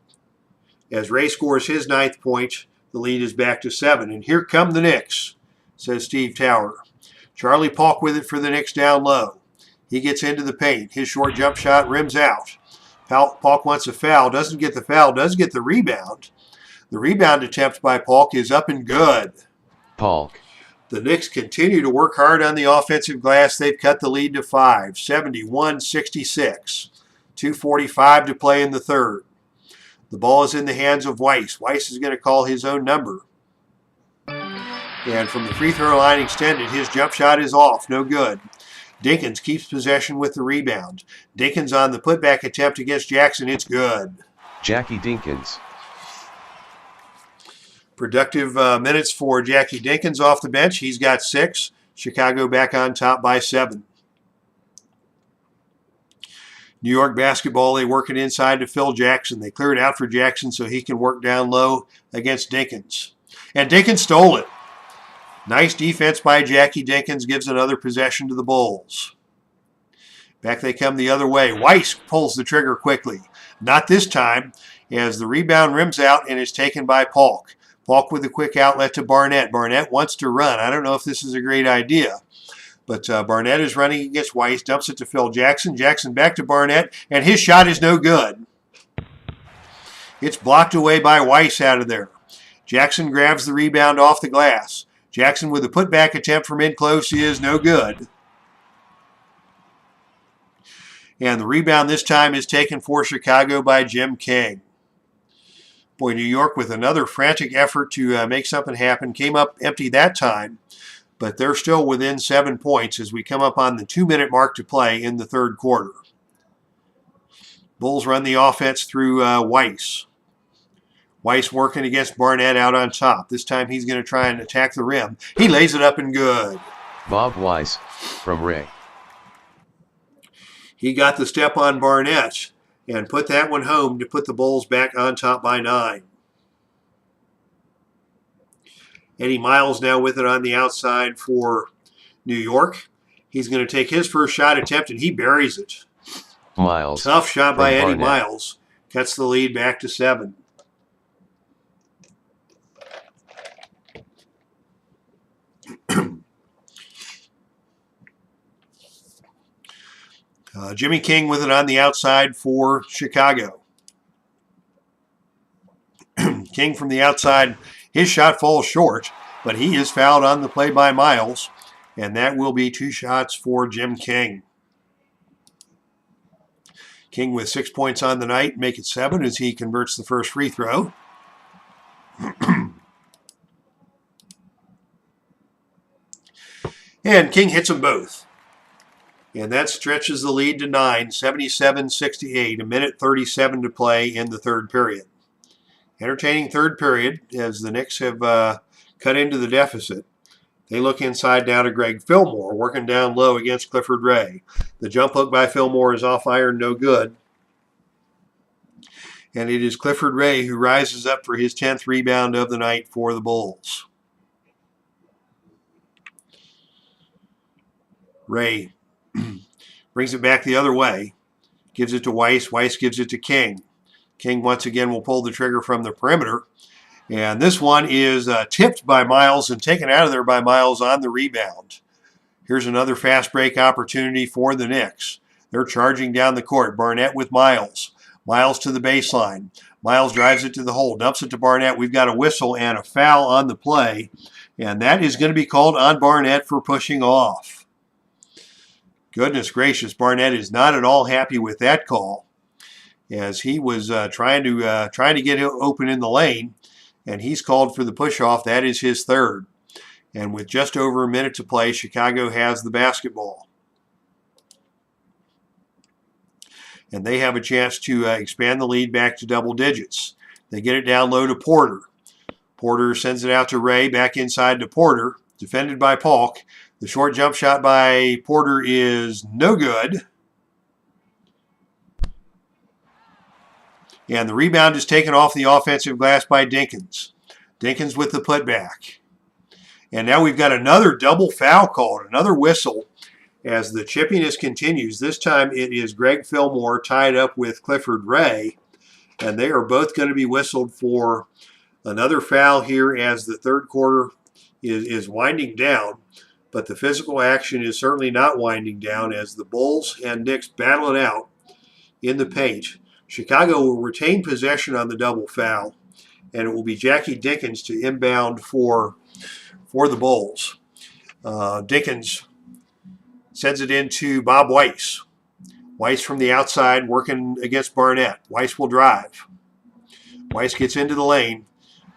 As Ray scores his 9th point, the lead is back to 7. And here come the Knicks, says Steve Tower. Charlie Polk with it for the Knicks down low. He gets into the paint. His short jump shot rims out. Polk wants a foul. Doesn't get the foul. Does get the rebound. The rebound attempt by Polk is up and good. Polk. The Knicks continue to work hard on the offensive glass. They've cut the lead to 5, 71-66. 2:45 to play in the third. The ball is in the hands of Weiss. Weiss is going to call his own number. And from the free throw line extended, his jump shot is off. No good. Dinkins keeps possession with the rebound. Dinkins on the putback attempt against Jackson. It's good. Jackie Dinkins. Productive minutes for Jackie Dinkins off the bench. He's got 6. Chicago back on top by 7. New York basketball, they work it inside to Phil Jackson. They clear it out for Jackson so he can work down low against Dinkins. And Dinkins stole it. Nice defense by Jackie Dinkins, gives another possession to the Bulls. Back they come the other way. Weiss pulls the trigger quickly. Not this time, as the rebound rims out and is taken by Polk. Polk with a quick outlet to Barnett. Barnett wants to run. I don't know if this is a great idea. But Barnett is running against Weiss, dumps it to Phil Jackson. Jackson back to Barnett, and his shot is no good. It's blocked away by Weiss out of there. Jackson grabs the rebound off the glass. Jackson with a putback attempt from in close is no good. And the rebound this time is taken for Chicago by Jim King. Boy, New York with another frantic effort to make something happen. Came up empty that time, but they're still within 7 points as we come up on the 2-minute mark to play in the third quarter. Bulls run the offense through Weiss. Weiss working against Barnett out on top. This time he's going to try and attack the rim. He lays it up and good. Bob Weiss from Ray. He got the step on Barnett and put that one home to put the Bulls back on top by 9. Eddie Miles now with it on the outside for New York. He's going to take his first shot attempt, and he buries it. Miles. Tough shot by Eddie Barnett. Miles. Cuts the lead back to 7. Jimmy King with it on the outside for Chicago. King from the outside. His shot falls short, but he is fouled on the play by Miles, and that will be 2 shots for Jim King. King with 6 points on the night, make it 7 as he converts the first free throw. And King hits them both. And that stretches the lead to 9, 77-68, a minute 37 to play in the third period. Entertaining third period as the Knicks have cut into the deficit. They look inside now to Greg Fillmore, working down low against Clifford Ray. The jump hook by Fillmore is off iron, no good. And it is Clifford Ray who rises up for his 10th rebound of the night for the Bulls. Ray brings it back the other way, gives it to Weiss. Weiss gives it to King. King once again will pull the trigger from the perimeter. And this one is tipped by Miles and taken out of there by Miles on the rebound. Here's another fast break opportunity for the Knicks. They're charging down the court. Barnett with Miles. Miles to the baseline. Miles drives it to the hole, dumps it to Barnett. We've got a whistle and a foul on the play. And that is going to be called on Barnett for pushing off. Goodness gracious, Barnett is not at all happy with that call, as he was trying to get open in the lane, and he's called for the push-off. That is his third. And with just over a minute to play, Chicago has the basketball. And they have a chance to expand the lead back to double digits. They get it down low to Porter. Porter sends it out to Ray, back inside to Porter, defended by Paulk. The short jump shot by Porter is no good. And the rebound is taken off the offensive glass by Dinkins. Dinkins with the putback. And now we've got another double foul called, another whistle as the chippiness continues. This time it is Greg Fillmore tied up with Clifford Ray. And they are both going to be whistled for another foul here as the third quarter is winding down. But the physical action is certainly not winding down as the Bulls and Knicks battle it out in the paint. Chicago will retain possession on the double foul, and it will be Jackie Dinkins to inbound for the Bulls. Dinkins sends it into Bob Weiss. Weiss from the outside working against Barnett. Weiss will drive. Weiss gets into the lane.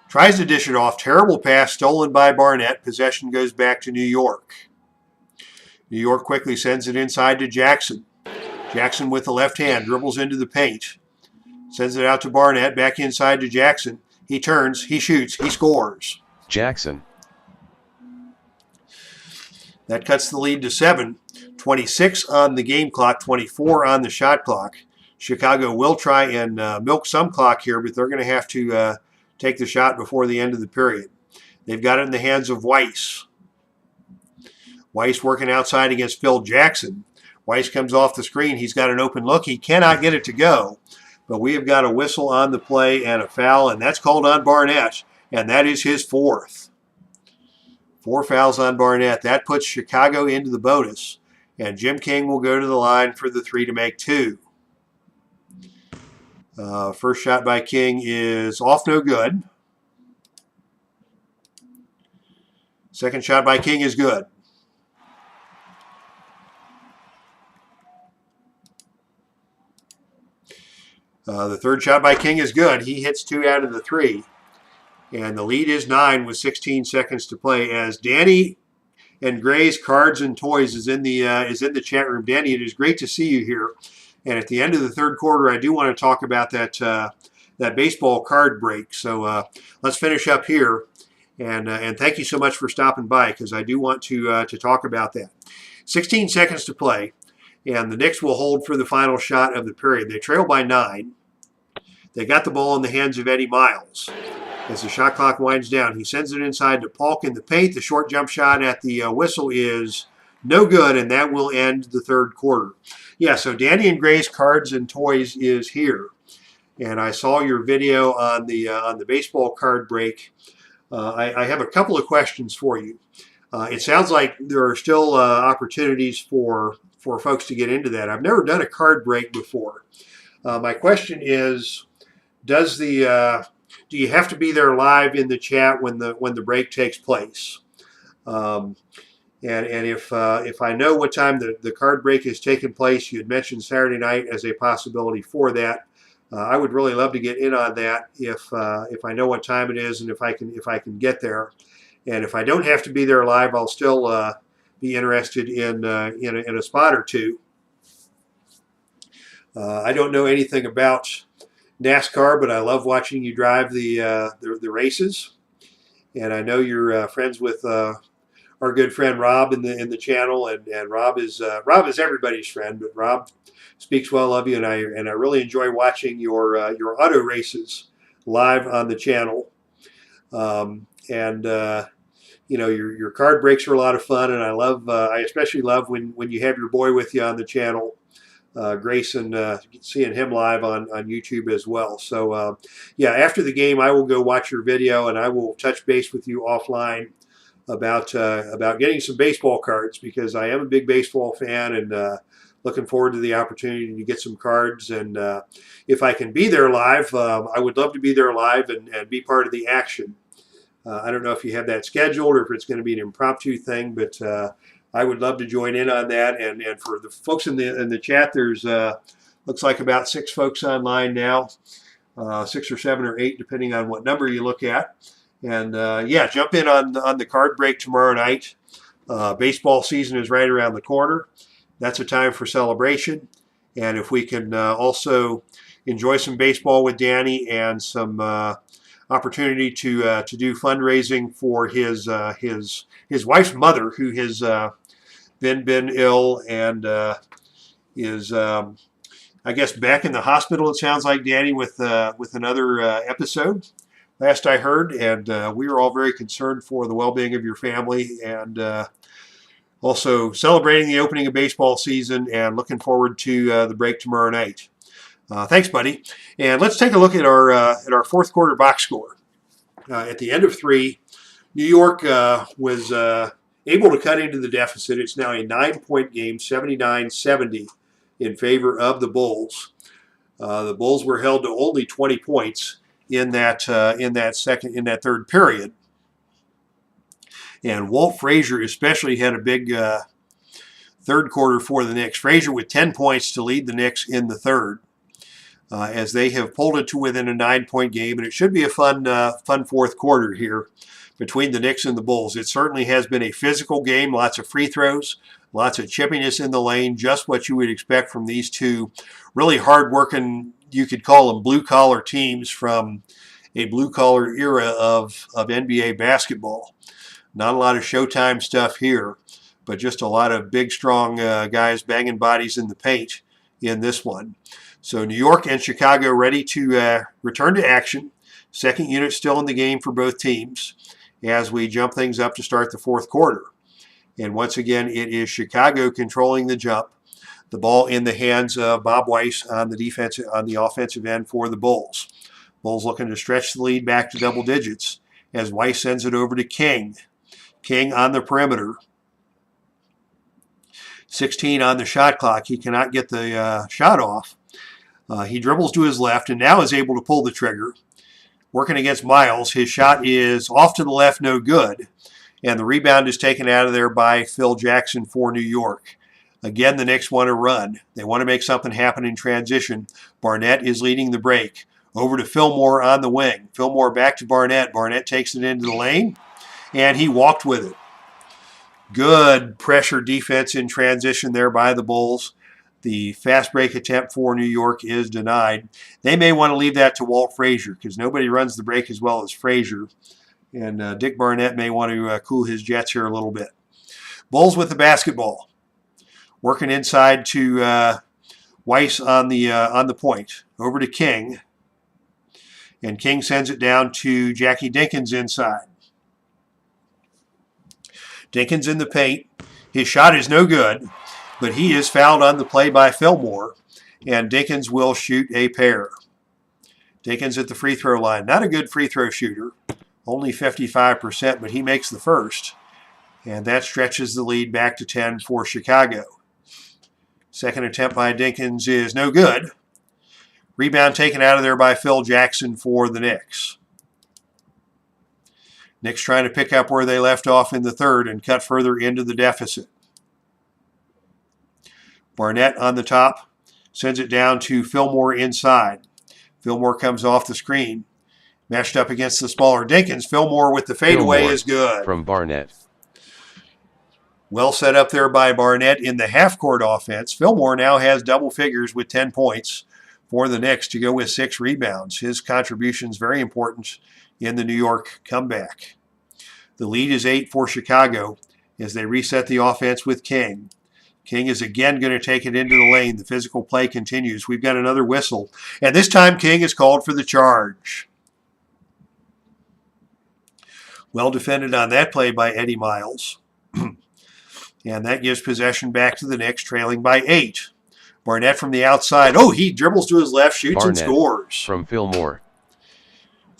Tries to dish it off. Terrible pass stolen by Barnett. Possession goes back to New York. New York quickly sends it inside to Jackson. Jackson with the left hand dribbles into the paint. Sends it out to Barnett. Back inside to Jackson. He turns. He shoots. He scores. Jackson. That cuts the lead to 7. 26 on the game clock. 24 on the shot clock. Chicago will try and milk some clock here, but they're going to have to take the shot before the end of the period. They've got it in the hands of Weiss. Weiss working outside against Phil Jackson. Weiss comes off the screen. He's got an open look. He cannot get it to go. But we have got a whistle on the play and a foul, and that's called on Barnett, and that is his 4th. 4 fouls on Barnett. That puts Chicago into the bonus, and Jim King will go to the line for the 3 to make 2. First shot by King is off, no good. Second shot by King is good. The third shot by King is good. He hits 2 out of the 3. And the lead is 9 with 16 seconds to play as Danny and Gray's Cards and Toys is in the chat room. Danny, it is great to see you here. And at the end of the third quarter, I do want to talk about that baseball card break. So let's finish up here. And thank you so much for stopping by, because I do want to talk about that. 16 seconds to play, and the Knicks will hold for the final shot of the period. They trail by 9. They got the ball in the hands of Eddie Miles. As the shot clock winds down, he sends it inside to Paulk in the paint. The short jump shot at the whistle is No good, and that will end the third quarter. Yeah, so Danny and Gray's Cards and Toys is here, and I saw your video on the baseball card break. I have a couple of questions for you. It sounds like there are still opportunities for folks to get into that. I've never done a card break before. My question is, do you have to be there live in the chat when the break takes place? Um, and if I know what time the card break is taking place, you had mentioned Saturday night as a possibility for that. I would really love to get in on that if I know what time it is and if I can get there. And if I don't have to be there live, I'll still be interested in a spot or two. I don't know anything about NASCAR, but I love watching you drive the races. And I know you're friends with our good friend Rob in the channel, and Rob is everybody's friend, but Rob speaks well of you, and I really enjoy watching your auto races live on the channel. Your card breaks are a lot of fun, and I especially love when you have your boy with you on the channel. Grayson, seeing him live on YouTube as well. So yeah, after the game, I will go watch your video, and I will touch base with you offline about getting some baseball cards, because I am a big baseball fan, and looking forward to the opportunity to get some cards. And if I can be there live, I would love to be there live and be part of the action. I don't know if you have that scheduled or if it's going to be an impromptu thing, but I would love to join in on that. And for the folks in the chat, there's looks like about 6 folks online now, 6 or 7 or 8, depending on what number you look at. And yeah, jump in on the card break tomorrow night. Baseball season is right around the corner. That's a time for celebration. And if we can also enjoy some baseball with Danny and some opportunity to do fundraising for his wife's mother, who has been ill and is I guess back in the hospital. It sounds like, Danny, with another episode, last I heard, and we are all very concerned for the well-being of your family, and also celebrating the opening of baseball season and looking forward to the break tomorrow night. Thanks, buddy. And let's take a look at our fourth quarter box score. At the end of 3, New York was able to cut into the deficit. It's now a 9-point game, 79-70 in favor of the Bulls. The Bulls were held to only 20 points in that third period. And Walt Frazier especially had a big third quarter for the Knicks. Frazier with 10 points to lead the Knicks in the third, as they have pulled it to within a 9-point game. And it should be a fun fourth quarter here between the Knicks and the Bulls. It certainly has been a physical game, lots of free throws, lots of chippiness in the lane, just what you would expect from these two really hard-working, you could call them blue-collar teams from a blue-collar era of NBA basketball. Not a lot of Showtime stuff here, but just a lot of big, strong guys banging bodies in the paint in this one. So New York and Chicago ready to return to action. Second unit still in the game for both teams as we jump things up to start the fourth quarter. And once again, it is Chicago controlling the jump. The ball in the hands of Bob Weiss on the offensive end for the Bulls. Bulls looking to stretch the lead back to double digits as Weiss sends it over to King. King on the perimeter. 16 on the shot clock. He cannot get the shot off. He dribbles to his left and now is able to pull the trigger. Working against Miles. His shot is off to the left, no good. And the rebound is taken out of there by Phil Jackson for New York. Again, the Knicks want to run. They want to make something happen in transition. Barnett is leading the break. Over to Fillmore on the wing. Fillmore back to Barnett. Barnett takes it into the lane, and he walked with it. Good pressure defense in transition there by the Bulls. The fast break attempt for New York is denied. They may want to leave that to Walt Frazier because nobody runs the break as well as Frazier. And Dick Barnett may want to cool his jets here a little bit. Bulls with the basketball. Working inside to Weiss on the point. Over to King. And King sends it down to Jackie Dinkins inside. Dinkins in the paint. His shot is no good, but he is fouled on the play by Fillmore, and Dinkins will shoot a pair. Dinkins at the free throw line. Not a good free throw shooter, only 55%, but he makes the first, and that stretches the lead back to 10 for Chicago. Second attempt by Dinkins is no good. Rebound taken out of there by Phil Jackson for the Knicks. Knicks trying to pick up where they left off in the third and cut further into the deficit. Barnett on the top, sends it down to Fillmore inside. Fillmore comes off the screen, mashed up against the smaller Dinkins. Fillmore with the fadeaway is good. From Barnett. Well set up there by Barnett in the half-court offense. Fillmore now has double figures with 10 points for the Knicks to go with 6 rebounds. His contributions very important in the New York comeback. The lead is 8 for Chicago as they reset the offense with King. King is again going to take it into the lane. The physical play continues. We've got another whistle. And this time King is called for the charge. Well defended on that play by Eddie Miles. And that gives possession back to the Knicks, trailing by 8. Barnett from the outside. Oh, he dribbles to his left, shoots Barnett and scores. From Fillmore.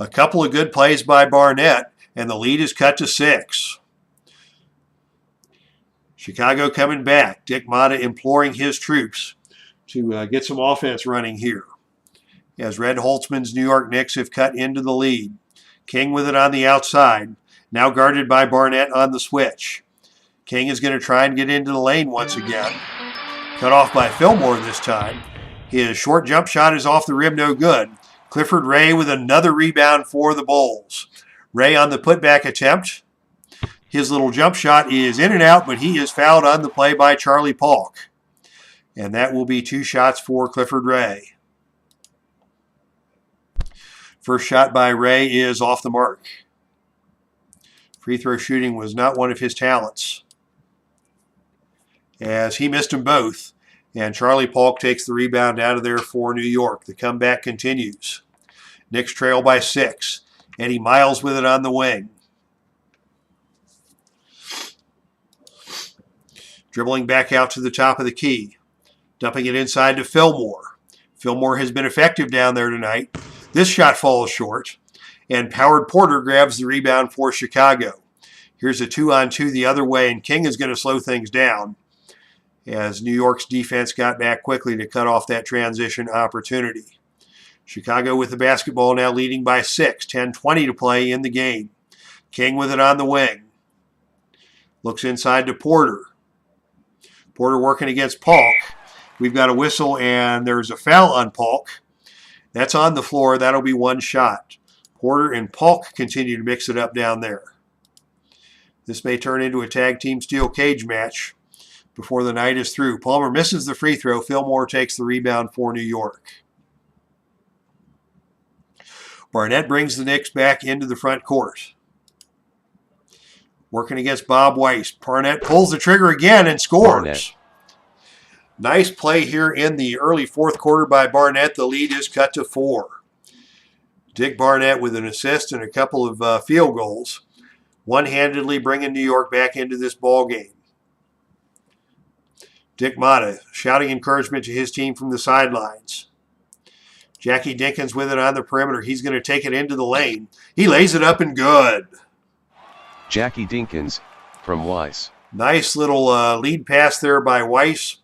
A couple of good plays by Barnett, and the lead is cut to 6. Chicago coming back. Dick Motta imploring his troops to get some offense running here, as Red Holtzman's New York Knicks have cut into the lead. King with it on the outside, now guarded by Barnett on the switch. King is going to try and get into the lane once again. Cut off by Fillmore this time. His short jump shot is off the rim, no good. Clifford Ray with another rebound for the Bulls. Ray on the putback attempt. His little jump shot is in and out, but he is fouled on the play by Charlie Polk. And that will be 2 shots for Clifford Ray. First shot by Ray is off the mark. Free throw shooting was not one of his talents, as he missed them both, and Charlie Polk takes the rebound out of there for New York. The comeback continues. Knicks trail by 6. Eddie Miles with it on the wing. Dribbling back out to the top of the key. Dumping it inside to Fillmore. Fillmore has been effective down there tonight. This shot falls short, and Howard Porter grabs the rebound for Chicago. Here's a 2-on-2 the other way, and King is going to slow things down as New York's defense got back quickly to cut off that transition opportunity. Chicago with the basketball now leading by 6, 10:20 to play in the game. King with it on the wing. Looks inside to Porter. Porter working against Polk. We've got a whistle, and there's a foul on Polk. That's on the floor. That'll be 1 shot. Porter and Polk continue to mix it up down there. This may turn into a tag team steel cage match before the night is through. Palmer misses the free throw. Fillmore takes the rebound for New York. Barnett brings the Knicks back into the front court. Working against Bob Weiss. Barnett pulls the trigger again and scores. Barnett. Nice play here in the early fourth quarter by Barnett. The lead is cut to 4. Dick Barnett with an assist and a couple of field goals, one-handedly bringing New York back into this ball game. Dick Motta shouting encouragement to his team from the sidelines. Jackie Dinkins with it on the perimeter. He's going to take it into the lane. He lays it up and good. Jackie Dinkins from Weiss. Nice little lead pass there by Weiss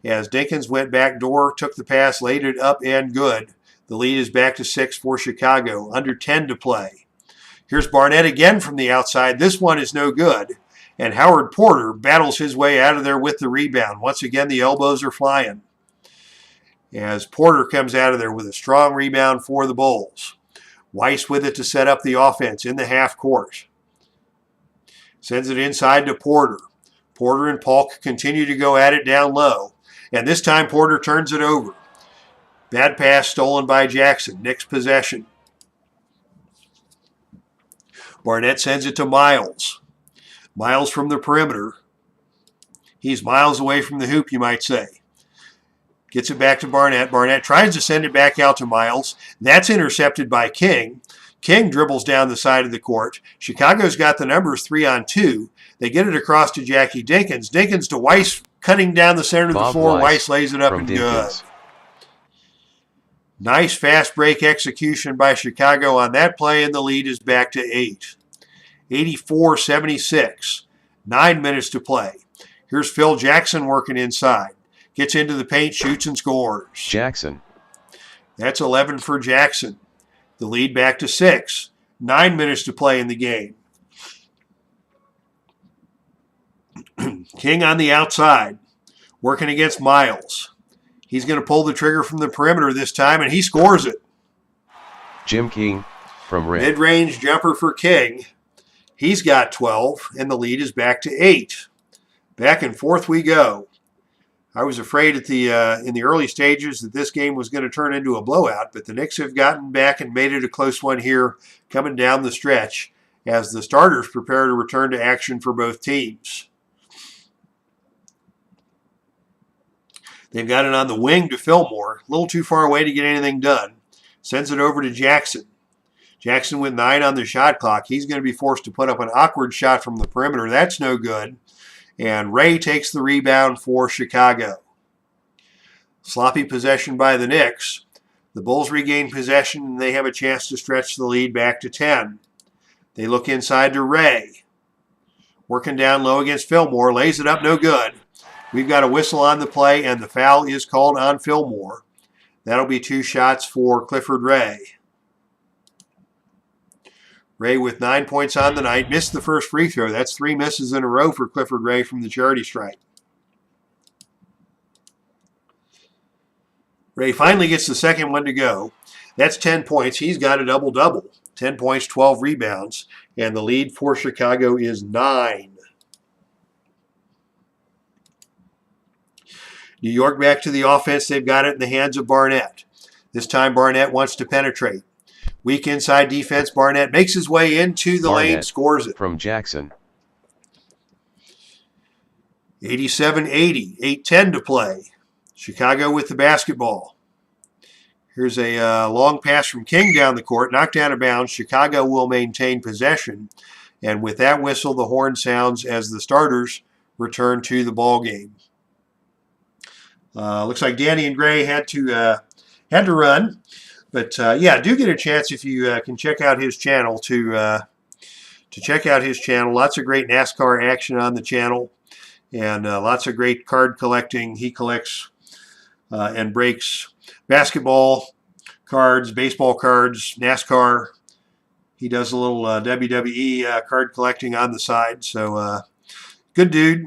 as Dinkins went back door, took the pass, laid it up and good. The lead is back to 6 for Chicago. Under 10 to play. Here's Barnett again from the outside. This one is no good. And Howard Porter battles his way out of there with the rebound. Once again, the elbows are flying, as Porter comes out of there with a strong rebound for the Bulls. Weiss with it to set up the offense in the half court. Sends it inside to Porter. Porter and Polk continue to go at it down low. And this time Porter turns it over. Bad pass stolen by Jackson. Knicks possession. Barnett sends it to Miles. Miles from the perimeter. He's miles away from the hoop, you might say. Gets it back to Barnett. Barnett tries to send it back out to Miles. That's intercepted by King. King dribbles down the side of the court. Chicago's got the numbers 3-on-2. They get it across to Jackie Dinkins. Dinkins to Weiss, cutting down the center of the floor. Weiss lays it up and good. Nice fast break execution by Chicago on that play, and the lead is back to 8. 84-76. 9 minutes to play. Here's Phil Jackson working inside. Gets into the paint, shoots, and scores. Jackson. That's 11 for Jackson. The lead back to 6. 9 minutes to play in the game. King on the outside, working against Miles. He's going to pull the trigger from the perimeter this time, and he scores it. Jim King from Red. Mid-range jumper for King. He's got 12, and the lead is back to 8. Back and forth we go. I was afraid at in the early stages that this game was going to turn into a blowout, but the Knicks have gotten back and made it a close one here coming down the stretch as the starters prepare to return to action for both teams. They've got it on the wing to Fillmore, a little too far away to get anything done. Sends it over to Jackson. Jackson with 9 on the shot clock. He's going to be forced to put up an awkward shot from the perimeter. That's no good. And Ray takes the rebound for Chicago. Sloppy possession by the Knicks. The Bulls regain possession, and they have a chance to stretch the lead back to 10. They look inside to Ray. Working down low against Fillmore. Lays it up, no good. We've got a whistle on the play, and the foul is called on Fillmore. That'll be 2 shots for Clifford Ray. Ray with 9 points on the night. Missed the first free throw. That's 3 misses in a row for Clifford Ray from the charity stripe. Ray finally gets the second one to go. That's 10 points. He's got a double-double. 10 points, 12 rebounds. And the lead for Chicago is 9. New York back to the offense. They've got it in the hands of Barnett. This time Barnett wants to penetrate. Weak inside defense. Barnett makes his way into the lane, scores it. From Jackson. 87-80, 8:10 to play. Chicago with the basketball. Here's a long pass from King down the court, knocked out of bounds. Chicago will maintain possession. And with that whistle, the horn sounds as the starters return to the ball game. Looks like Danny and Gray had to run. But, yeah, do get a chance if you can check out his channel to check out his channel. Lots of great NASCAR action on the channel and lots of great card collecting. He collects and breaks basketball cards, baseball cards, NASCAR. He does a little WWE card collecting on the side. So, good dude.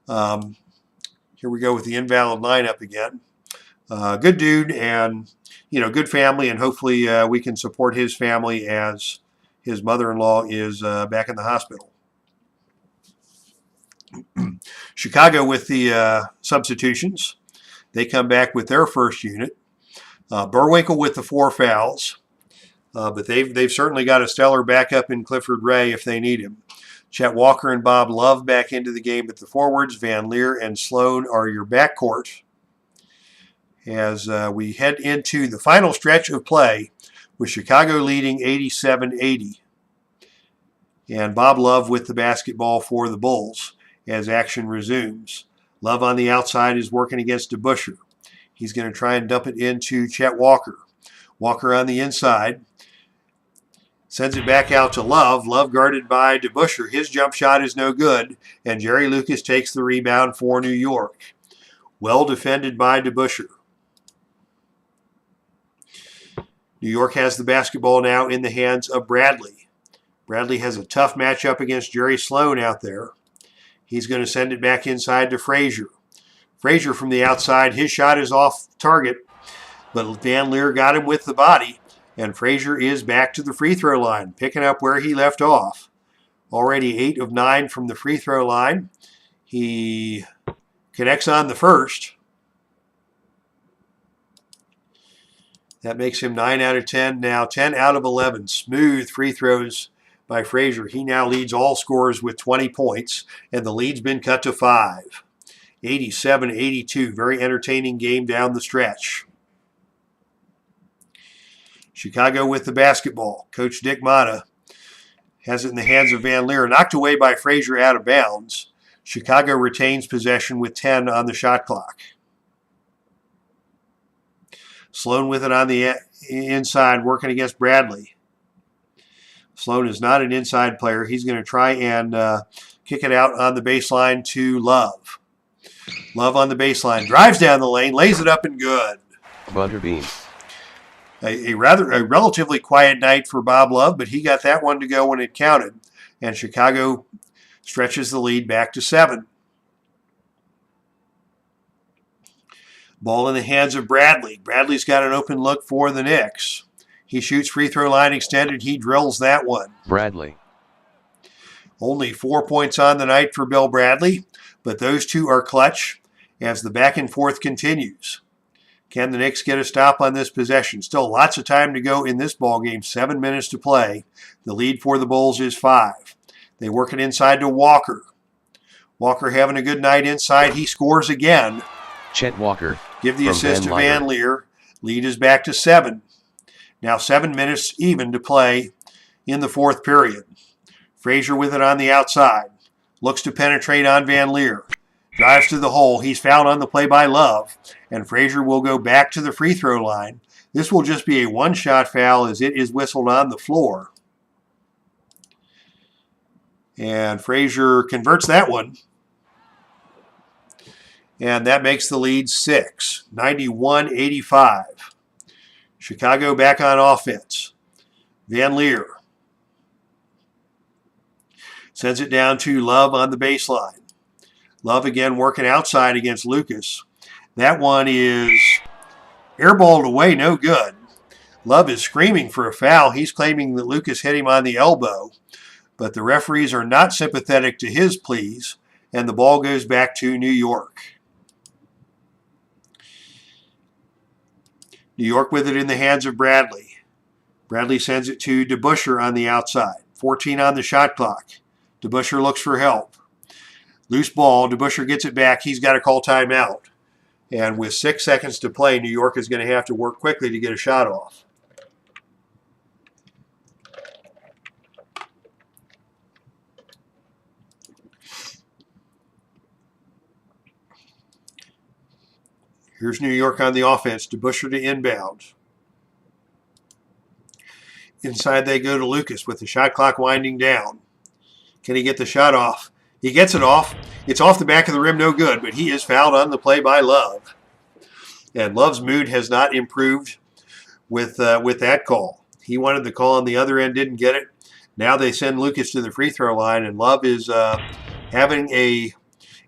Here we go with the invalid lineup again. Good dude and, good family, and hopefully we can support his family as his mother-in-law is back in the hospital. Chicago with the substitutions. They come back with their first unit. Burwinkle with the 4 fouls. But they've certainly got a stellar backup in Clifford Ray if they need him. Chet Walker and Bob Love back into the game at the forwards. Van Leer and Sloan are your backcourt. As we head into the final stretch of play with Chicago leading 87-80. And Bob Love with the basketball for the Bulls as action resumes. Love on the outside is working against DeBusschere. He's going to try and dump it into Chet Walker. Walker on the inside. Sends it back out to Love. Love guarded by DeBusschere. His jump shot is no good. And Jerry Lucas takes the rebound for New York. Well defended by DeBusschere. New York has the basketball now in the hands of Bradley. Bradley has a tough matchup against Jerry Sloan out there. He's going to send it back inside to Frazier. Frazier from the outside. His shot is off target, but Van Leer got him with the body, and Frazier is back to the free throw line, picking up where he left off. Already 8 of 9 from the free throw line. He connects on the first. That makes him 9 out of 10 now, 10 out of 11. Smooth free throws by Frazier. He now leads all scorers with 20 points, and the lead's been cut to 5. 87-82. Very entertaining game down the stretch. Chicago with the basketball. Coach Dick Motta Has it in the hands of Van Leer. Knocked away by Frazier out of bounds. Chicago retains possession with 10 on the shot clock. Sloan with it on the inside, working against Bradley. Sloan is not an inside player. He's going to try and kick it out on the baseline to Love. Love on the baseline. Drives down the lane, lays it up and good. Butterbean. A relatively quiet night for Bob Love, but he got that one to go when it counted. And Chicago stretches the lead back to 7. Ball in the hands of Bradley. Bradley's got an open look for the Knicks. He shoots free throw line extended. He drills that one. Bradley. Only 4 points on the night for Bill Bradley, but those two are clutch as the back and forth continues. Can the Knicks get a stop on this possession? Still lots of time to go in this ball game. 7 minutes to play. The lead for the Bulls is 5. They work it inside to Walker. Walker having a good night inside. He scores again. Chet Walker. Give the assist to Van Leer. Lead is back to 7. Now 7 minutes even to play in the fourth period. Frazier with it on the outside. Looks to penetrate on Van Leer. Drives to the hole. He's fouled on the play by Love. And Frazier will go back to the free throw line. This will just be a one-shot foul as it is whistled on the floor. And Frazier converts that one. And that makes the lead 6. 91-85. Chicago back on offense. Van Leer sends it down to Love on the baseline. Love again working outside against Lucas. That one is airballed away, no good. Love is screaming for a foul. He's claiming that Lucas hit him on the elbow, but the referees are not sympathetic to his pleas, and the ball goes back to New York. New York with it in the hands of Bradley. Bradley sends it to DeBusschere on the outside. 14 on the shot clock. DeBusschere looks for help. Loose ball. DeBusschere gets it back. He's got to call timeout. And with 6 seconds to play, New York is going to have to work quickly to get a shot off. Here's New York on the offense. DeBusschere to inbound. Inside they go to Lucas with the shot clock winding down. Can he get the shot off? He gets it off. It's off the back of the rim, no good, but he is fouled on the play by Love. And Love's mood has not improved with that call. He wanted the call on the other end, didn't get it. Now they send Lucas to the free throw line, and Love is having a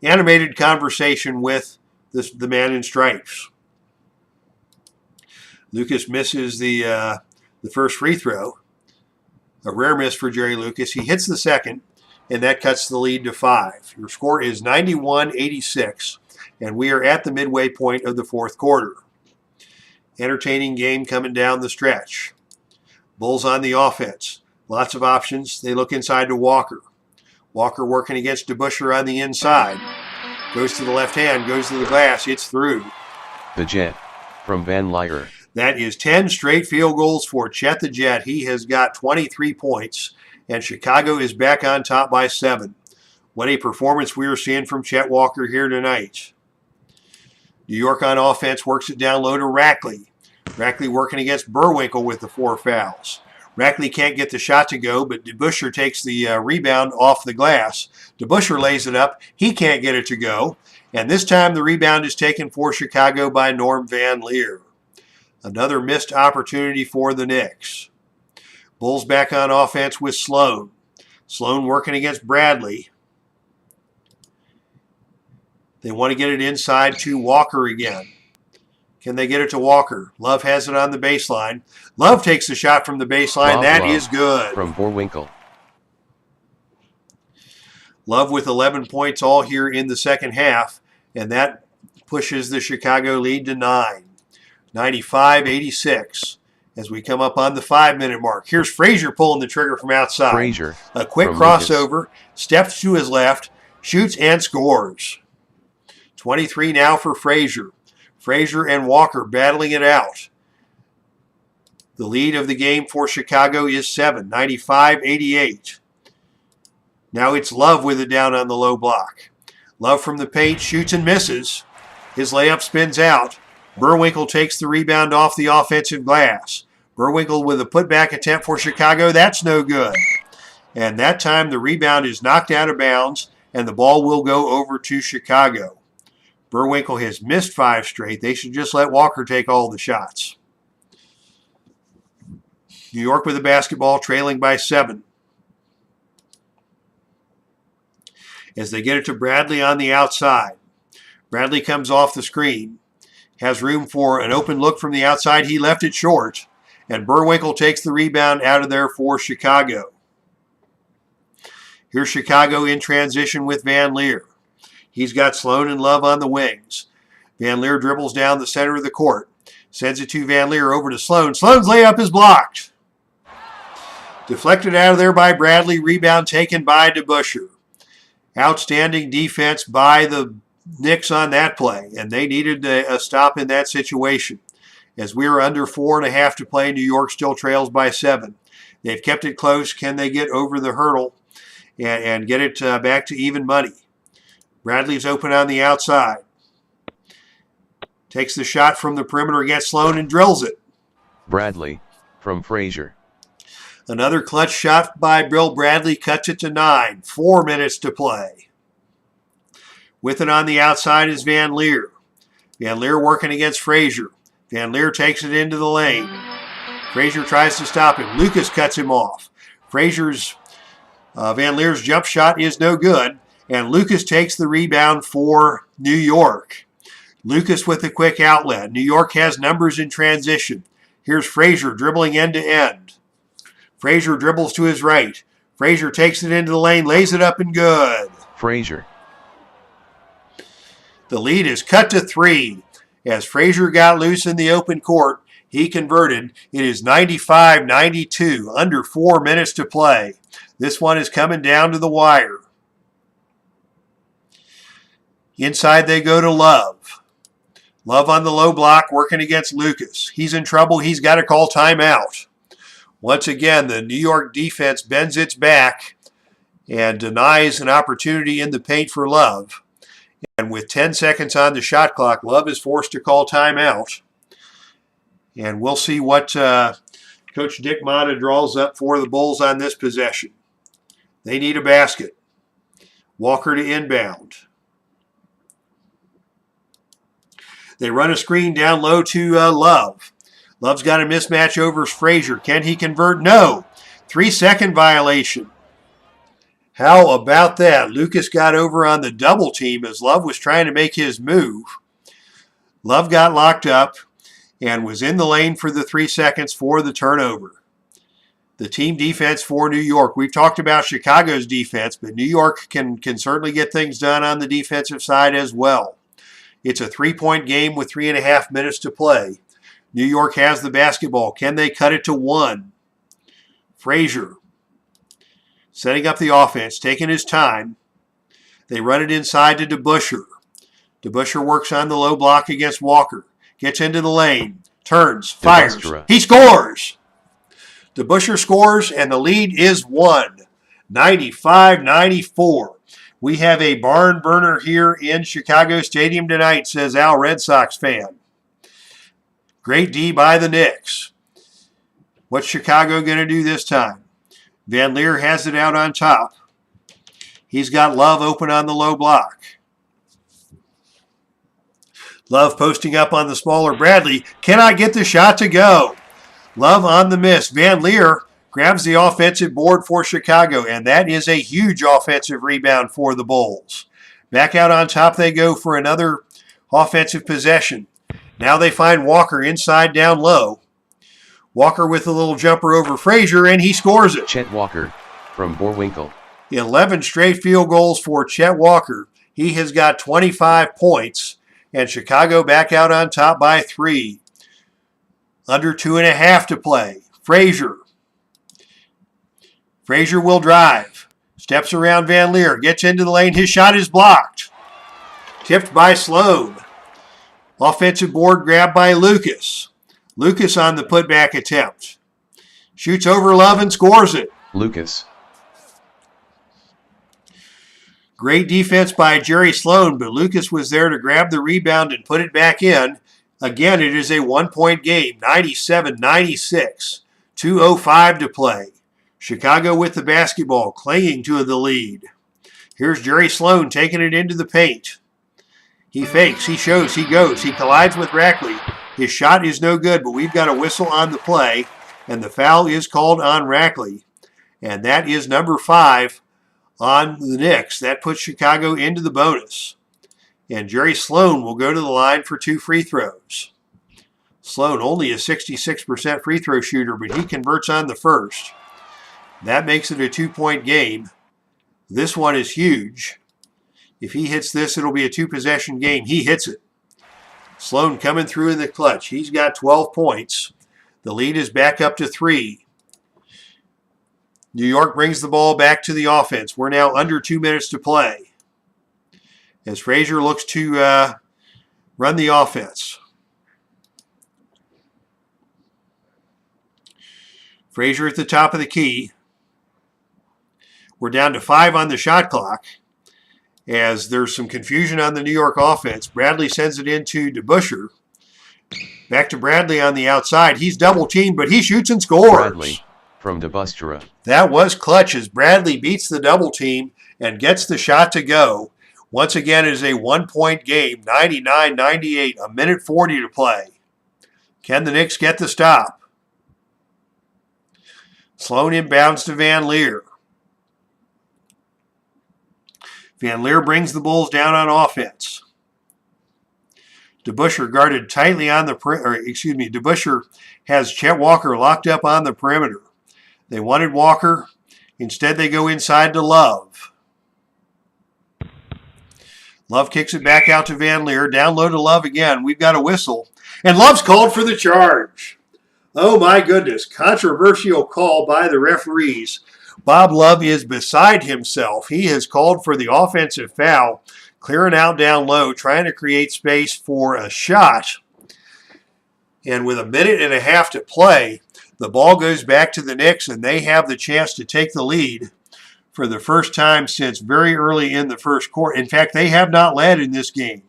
animated conversation with the man in stripes. Lucas misses the first free throw. A rare miss for Jerry Lucas. He hits the second, and that cuts the lead to 5. Your score is 91-86, and we are at the midway point of the fourth quarter. Entertaining game coming down the stretch. Bulls on the offense. Lots of options. They look inside to Walker. Walker working against DeBusschere on the inside. Goes to the left hand, goes to the glass, it's through. The Jet, from Van Leer. That is 10 straight field goals for Chet the Jet. He has got 23 points, and Chicago is back on top by 7. What a performance we are seeing from Chet Walker here tonight. New York on offense works it down low to Rackley. Rackley working against Burwinkle with the 4 fouls. Rackley can't get the shot to go, but DeBusschere takes the rebound off the glass. DeBusschere lays it up. He can't get it to go. And this time the rebound is taken for Chicago by Norm Van Leer. Another missed opportunity for the Knicks. Bulls back on offense with Sloan. Sloan working against Bradley. They want to get it inside to Walker again. Can they get it to Walker? Love has it on the baseline. Love takes the shot from the baseline. That is good. From Burwinkle. Love with 11 points all here in the second half, and that pushes the Chicago lead to 9. 95-86 as we come up on the 5-minute mark. Here's Frazier pulling the trigger from outside. Frazier. A quick crossover, steps to his left, shoots and scores. 23 now for Frazier. Frazier and Walker battling it out. The lead of the game for Chicago is 7, 95-88. Now it's Love with it down on the low block. Love from the paint, shoots and misses. His layup spins out. Burwinkle takes the rebound off the offensive glass. Burwinkle with a putback attempt for Chicago. That's no good. And that time the rebound is knocked out of bounds, and the ball will go over to Chicago. Burwinkle has missed 5 straight. They should just let Walker take all the shots. New York with the basketball, trailing by 7. As they get it to Bradley on the outside. Bradley comes off the screen. Has room for an open look from the outside. He left it short. And Burwinkle takes the rebound out of there for Chicago. Here's Chicago in transition with Van Leer. He's got Sloan and Love on the wings. Van Leer dribbles down the center of the court. Sends it to Van Leer over to Sloan. Sloan's layup is blocked. Deflected out of there by Bradley. Rebound taken by DeBusschere. Outstanding defense by the Knicks on that play, and they needed a stop in that situation. As we are under 4.5 to play, New York still trails by 7. They've kept it close. Can they get over the hurdle and get it back to even money? Bradley's open on the outside. Takes the shot from the perimeter against Sloan and drills it. Bradley, from Frazier. Another clutch shot by Bill Bradley cuts it to 9. 4 minutes to play. With it on the outside is Van Leer. Van Leer working against Frazier. Van Leer takes it into the lane. Frazier tries to stop him. Lucas cuts him off. Van Leer's jump shot is no good, and Lucas takes the rebound for New York. Lucas with a quick outlet. New York has numbers in transition. Here's Frazier dribbling end to end. Frazier dribbles to his right. Frazier takes it into the lane, lays it up and good. Frazier. The lead is cut to 3. As Frazier got loose in the open court, he converted. It is 95-92, under 4 minutes to play. This one is coming down to the wire. Inside they go to Love. Love on the low block working against Lucas. He's in trouble. He's got to call timeout. Once again, the New York defense bends its back and denies an opportunity in the paint for Love. And with 10 seconds on the shot clock, Love is forced to call timeout. And we'll see what Coach Dick Motta draws up for the Bulls on this possession. They need a basket. Walker to inbound. They run a screen down low to Love. Love's got a mismatch over Frazier. Can he convert? No. 3-second violation. How about that? Lucas got over on the double team as Love was trying to make his move. Love got locked up and was in the lane for the 3 seconds for the turnover. The team defense for New York. We've talked about Chicago's defense, but New York can certainly get things done on the defensive side as well. It's a 3-point game with 3.5 minutes to play. New York has the basketball. Can they cut it to 1? Frazier setting up the offense, taking his time. They run it inside to DeBusschere. DeBusschere works on the low block against Walker. Gets into the lane. Turns. Fires. He scores! DeBusschere scores, and the lead is 1. 95-94. We have a barn burner here in Chicago Stadium tonight, says Al, Red Sox fan. Great D by the Knicks. What's Chicago going to do this time? Van Leer has it out on top. He's got Love open on the low block. Love posting up on the smaller Bradley. Cannot get the shot to go. Love on the miss. Van Leer grabs the offensive board for Chicago, and that is a huge offensive rebound for the Bulls. Back out on top they go for another offensive possession. Now they find Walker inside down low. Walker with a little jumper over Frazier, and he scores it. Chet Walker from Borwinkle. 11 straight field goals for Chet Walker. He has got 25 points, and Chicago back out on top by 3. Under 2.5 to play. Frazier. Frazier will drive. Steps around Van Leer. Gets into the lane. His shot is blocked. Tipped by Sloan. Offensive board grab by Lucas. Lucas on the putback attempt. Shoots over Love and scores it. Lucas. Great defense by Jerry Sloan, but Lucas was there to grab the rebound and put it back in. Again, it is a one-point game, 97-96. 2:05 to play. Chicago with the basketball, clinging to the lead. Here's Jerry Sloan taking it into the paint. He fakes, he shows, he goes. He collides with Rackley. His shot is no good, but we've got a whistle on the play, and the foul is called on Rackley. And that is number 5 on the Knicks. That puts Chicago into the bonus. And Jerry Sloan will go to the line for 2 free throws. Sloan only a 66% free throw shooter, but he converts on the first. That makes it a 2-point game. This one is huge. If he hits this, it'll be a 2-possession game. He hits it. Sloan coming through in the clutch. He's got 12 points. The lead is back up to 3. New York brings the ball back to the offense. We're now under 2 minutes to play, as Frazier looks to run the offense. Frazier at the top of the key. We're down to 5 on the shot clock, as there's some confusion on the New York offense. Bradley sends it into DeBusschere. Back to Bradley on the outside. He's double-teamed, but he shoots and scores. Bradley from DeBusschere. That was clutch as Bradley beats the double team and gets the shot to go. Once again, it is a 1-point game, 99-98, a minute 40 to play. Can the Knicks get the stop? Sloan inbounds to Van Leer. Van Leer brings the Bulls down on offense. DeBusschere guarded tightly on the DeBusschere has Chet Walker locked up on the perimeter. They wanted Walker. Instead, they go inside to Love. Love kicks it back out to Van Leer. Down low to Love again. We've got a whistle. And Love's called for the charge. Oh, my goodness. Controversial call by the referees. Bob Love is beside himself. He has called for the offensive foul, clearing out down low, trying to create space for a shot. And with a minute and a half to play, the ball goes back to the Knicks, and they have the chance to take the lead for the first time since very early in the first quarter. In fact, they have not led in this game.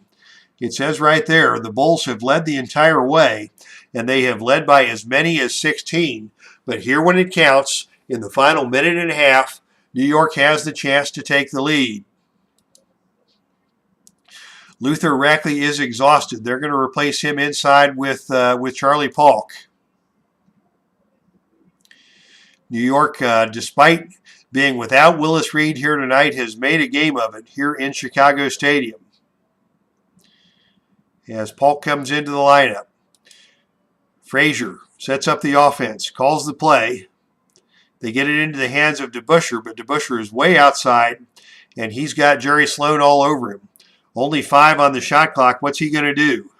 It says right there, the Bulls have led the entire way, and they have led by as many as 16. But here when it counts, in the final minute and a half, New York has the chance to take the lead. Luther Rackley is exhausted. They're going to replace him inside with Charlie Paulk. New York, despite being without Willis Reed here tonight, has made a game of it here in Chicago Stadium. As Paulk comes into the lineup, Frazier sets up the offense, calls the play. They get it into the hands of DeBusschere, but DeBusschere is way outside, and he's got Jerry Sloan all over him. Only 5 on the shot clock. What's he going to do?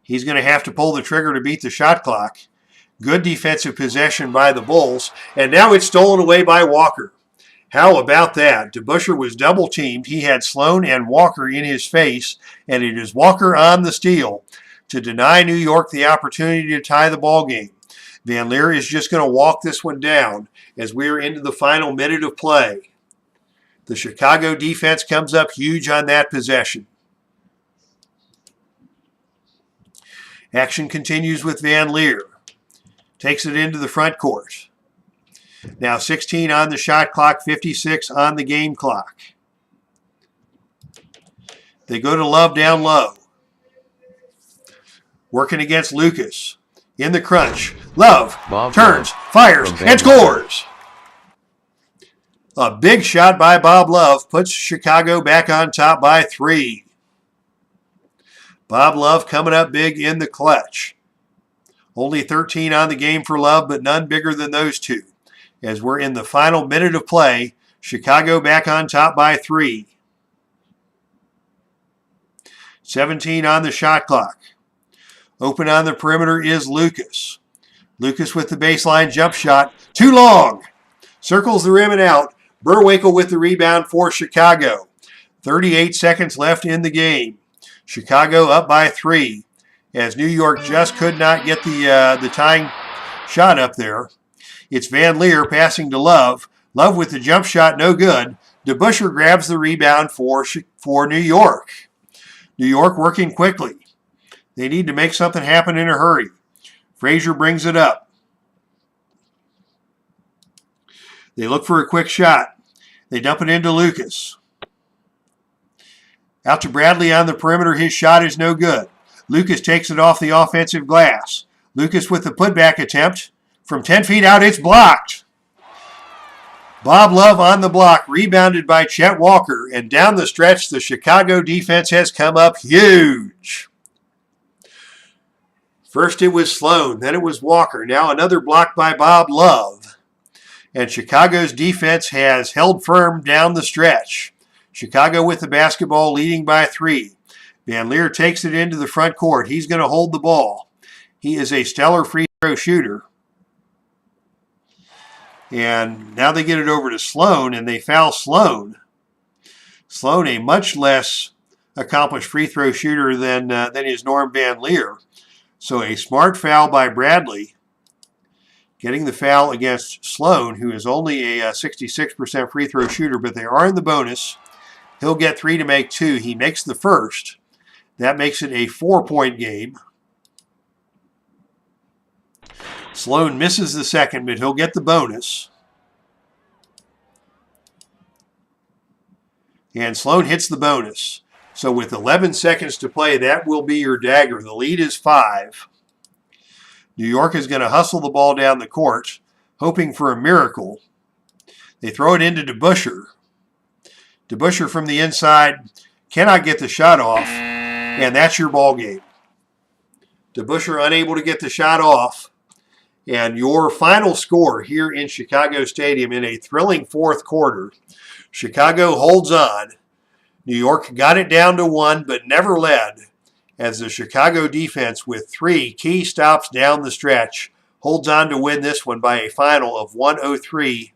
He's going to have to pull the trigger to beat the shot clock. Good defensive possession by the Bulls, and now it's stolen away by Walker. How about that? DeBusschere was double-teamed. He had Sloan and Walker in his face, and it is Walker on the steal to deny New York the opportunity to tie the ball game. Van Leer is just going to walk this one down as we're into the final minute of play. The Chicago defense comes up huge on that possession. Action continues with Van Leer. Takes it into the front court. Now 16 on the shot clock, 56 on the game clock. They go to Love down low. Working against Lucas. In the crunch. Love turns, fires, and scores. A big shot by Bob Love puts Chicago back on top by 3. Bob Love coming up big in the clutch. Only 13 on the game for Love, but none bigger than those two. As we're in the final minute of play, Chicago back on top by 3. 17 on the shot clock. Open on the perimeter is Lucas. Lucas with the baseline jump shot. Too long. Circles the rim and out. Burwinkle with the rebound for Chicago. 38 seconds left in the game. Chicago up by 3 as New York just could not get the tying shot up there. It's Van Leer passing to Love. Love with the jump shot, no good. DeBusschere grabs the rebound for New York. New York working quickly. They need to make something happen in a hurry. Frazier brings it up. They look for a quick shot. They dump it into Lucas. Out to Bradley on the perimeter. His shot is no good. Lucas takes it off the offensive glass. Lucas with the putback attempt. From 10 feet out, it's blocked. Bob Love on the block, rebounded by Chet Walker. And down the stretch, the Chicago defense has come up huge. First it was Sloan, then it was Walker. Now another block by Bob Love. And Chicago's defense has held firm down the stretch. Chicago with the basketball, leading by 3. Van Leer takes it into the front court. He's going to hold the ball. He is a stellar free throw shooter. And now they get it over to Sloan, and they foul Sloan. Sloan, a much less accomplished free throw shooter than is Norm Van Leer. So a smart foul by Bradley, getting the foul against Sloan, who is only a 66% free throw shooter, but they are in the bonus. He'll get 3 to make 2. He makes the first. That makes it a 4-point game. Sloan misses the second, but he'll get the bonus. And Sloan hits the bonus. So with 11 seconds to play, that will be your dagger. The lead is 5. New York is going to hustle the ball down the court, hoping for a miracle. They throw it into DeBusschere. DeBusschere from the inside cannot get the shot off, and that's your ball game. DeBusschere unable to get the shot off, and your final score here in Chicago Stadium in a thrilling fourth quarter. Chicago holds on. New York got it down to 1, but never led, as the Chicago defense, with 3 key stops down the stretch, holds on to win this one by a final of 103-98.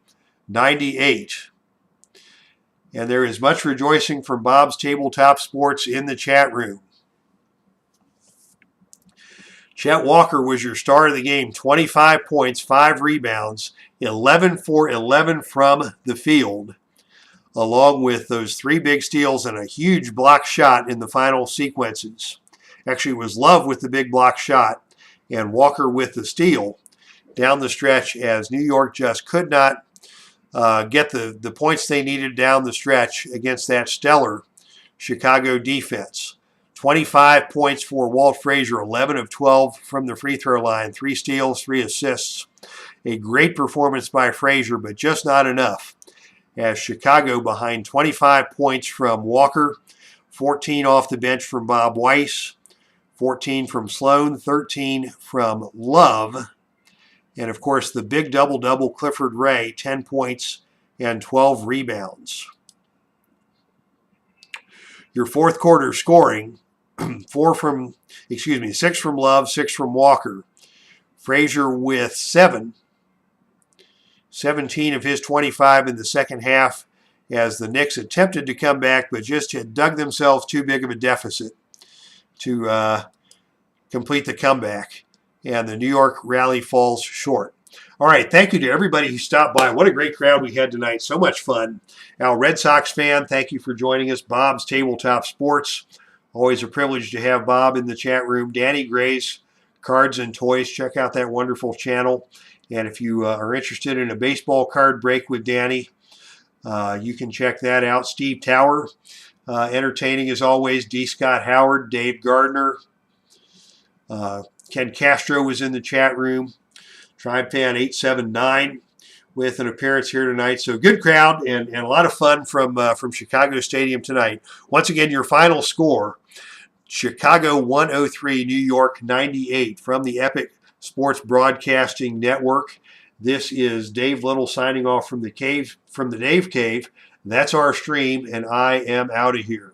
And there is much rejoicing from Bob's Tabletop Sports in the chat room. Chet Walker was your star of the game, 25 points, 5 rebounds, 11 for 11 from the field, along with those 3 big steals and a huge block shot in the final sequences. Actually, it was Love with the big block shot and Walker with the steal down the stretch, as New York just could not get the points they needed down the stretch against that stellar Chicago defense. 25 points for Walt Frazier, 11 of 12 from the free throw line, 3 steals, 3 assists. A great performance by Frazier, but just not enough, as Chicago behind 25 points from Walker, 14 off the bench from Bob Weiss, 14 from Sloan, 13 from Love, and of course the big double-double Clifford Ray, 10 points and 12 rebounds. Your fourth quarter scoring, 6 from Love, 6 from Walker. Frazier with 7, 17 of his 25 in the second half, as the Knicks attempted to come back but just had dug themselves too big of a deficit to complete the comeback, and the New York rally falls short. All right, thank you to everybody who stopped by. What a great crowd we had tonight. So much fun. Al, Red Sox fan, thank you for joining us. Bob's Tabletop Sports. Always a privilege to have Bob in the chat room. Danny Gray's Cards and Toys. Check out that wonderful channel. And if you are interested in a baseball card break with Danny, you can check that out. Steve Tower, entertaining as always. D. Scott Howard, Dave Gardner. Ken Castro was in the chat room. Tribe Fan 879 with an appearance here tonight. So good crowd and a lot of fun from Chicago Stadium tonight. Once again, your final score, Chicago 103, New York 98 from the Epic Sports Broadcasting Network. This is Dave Little signing off from the Dave Cave. That's our stream, and I am out of here.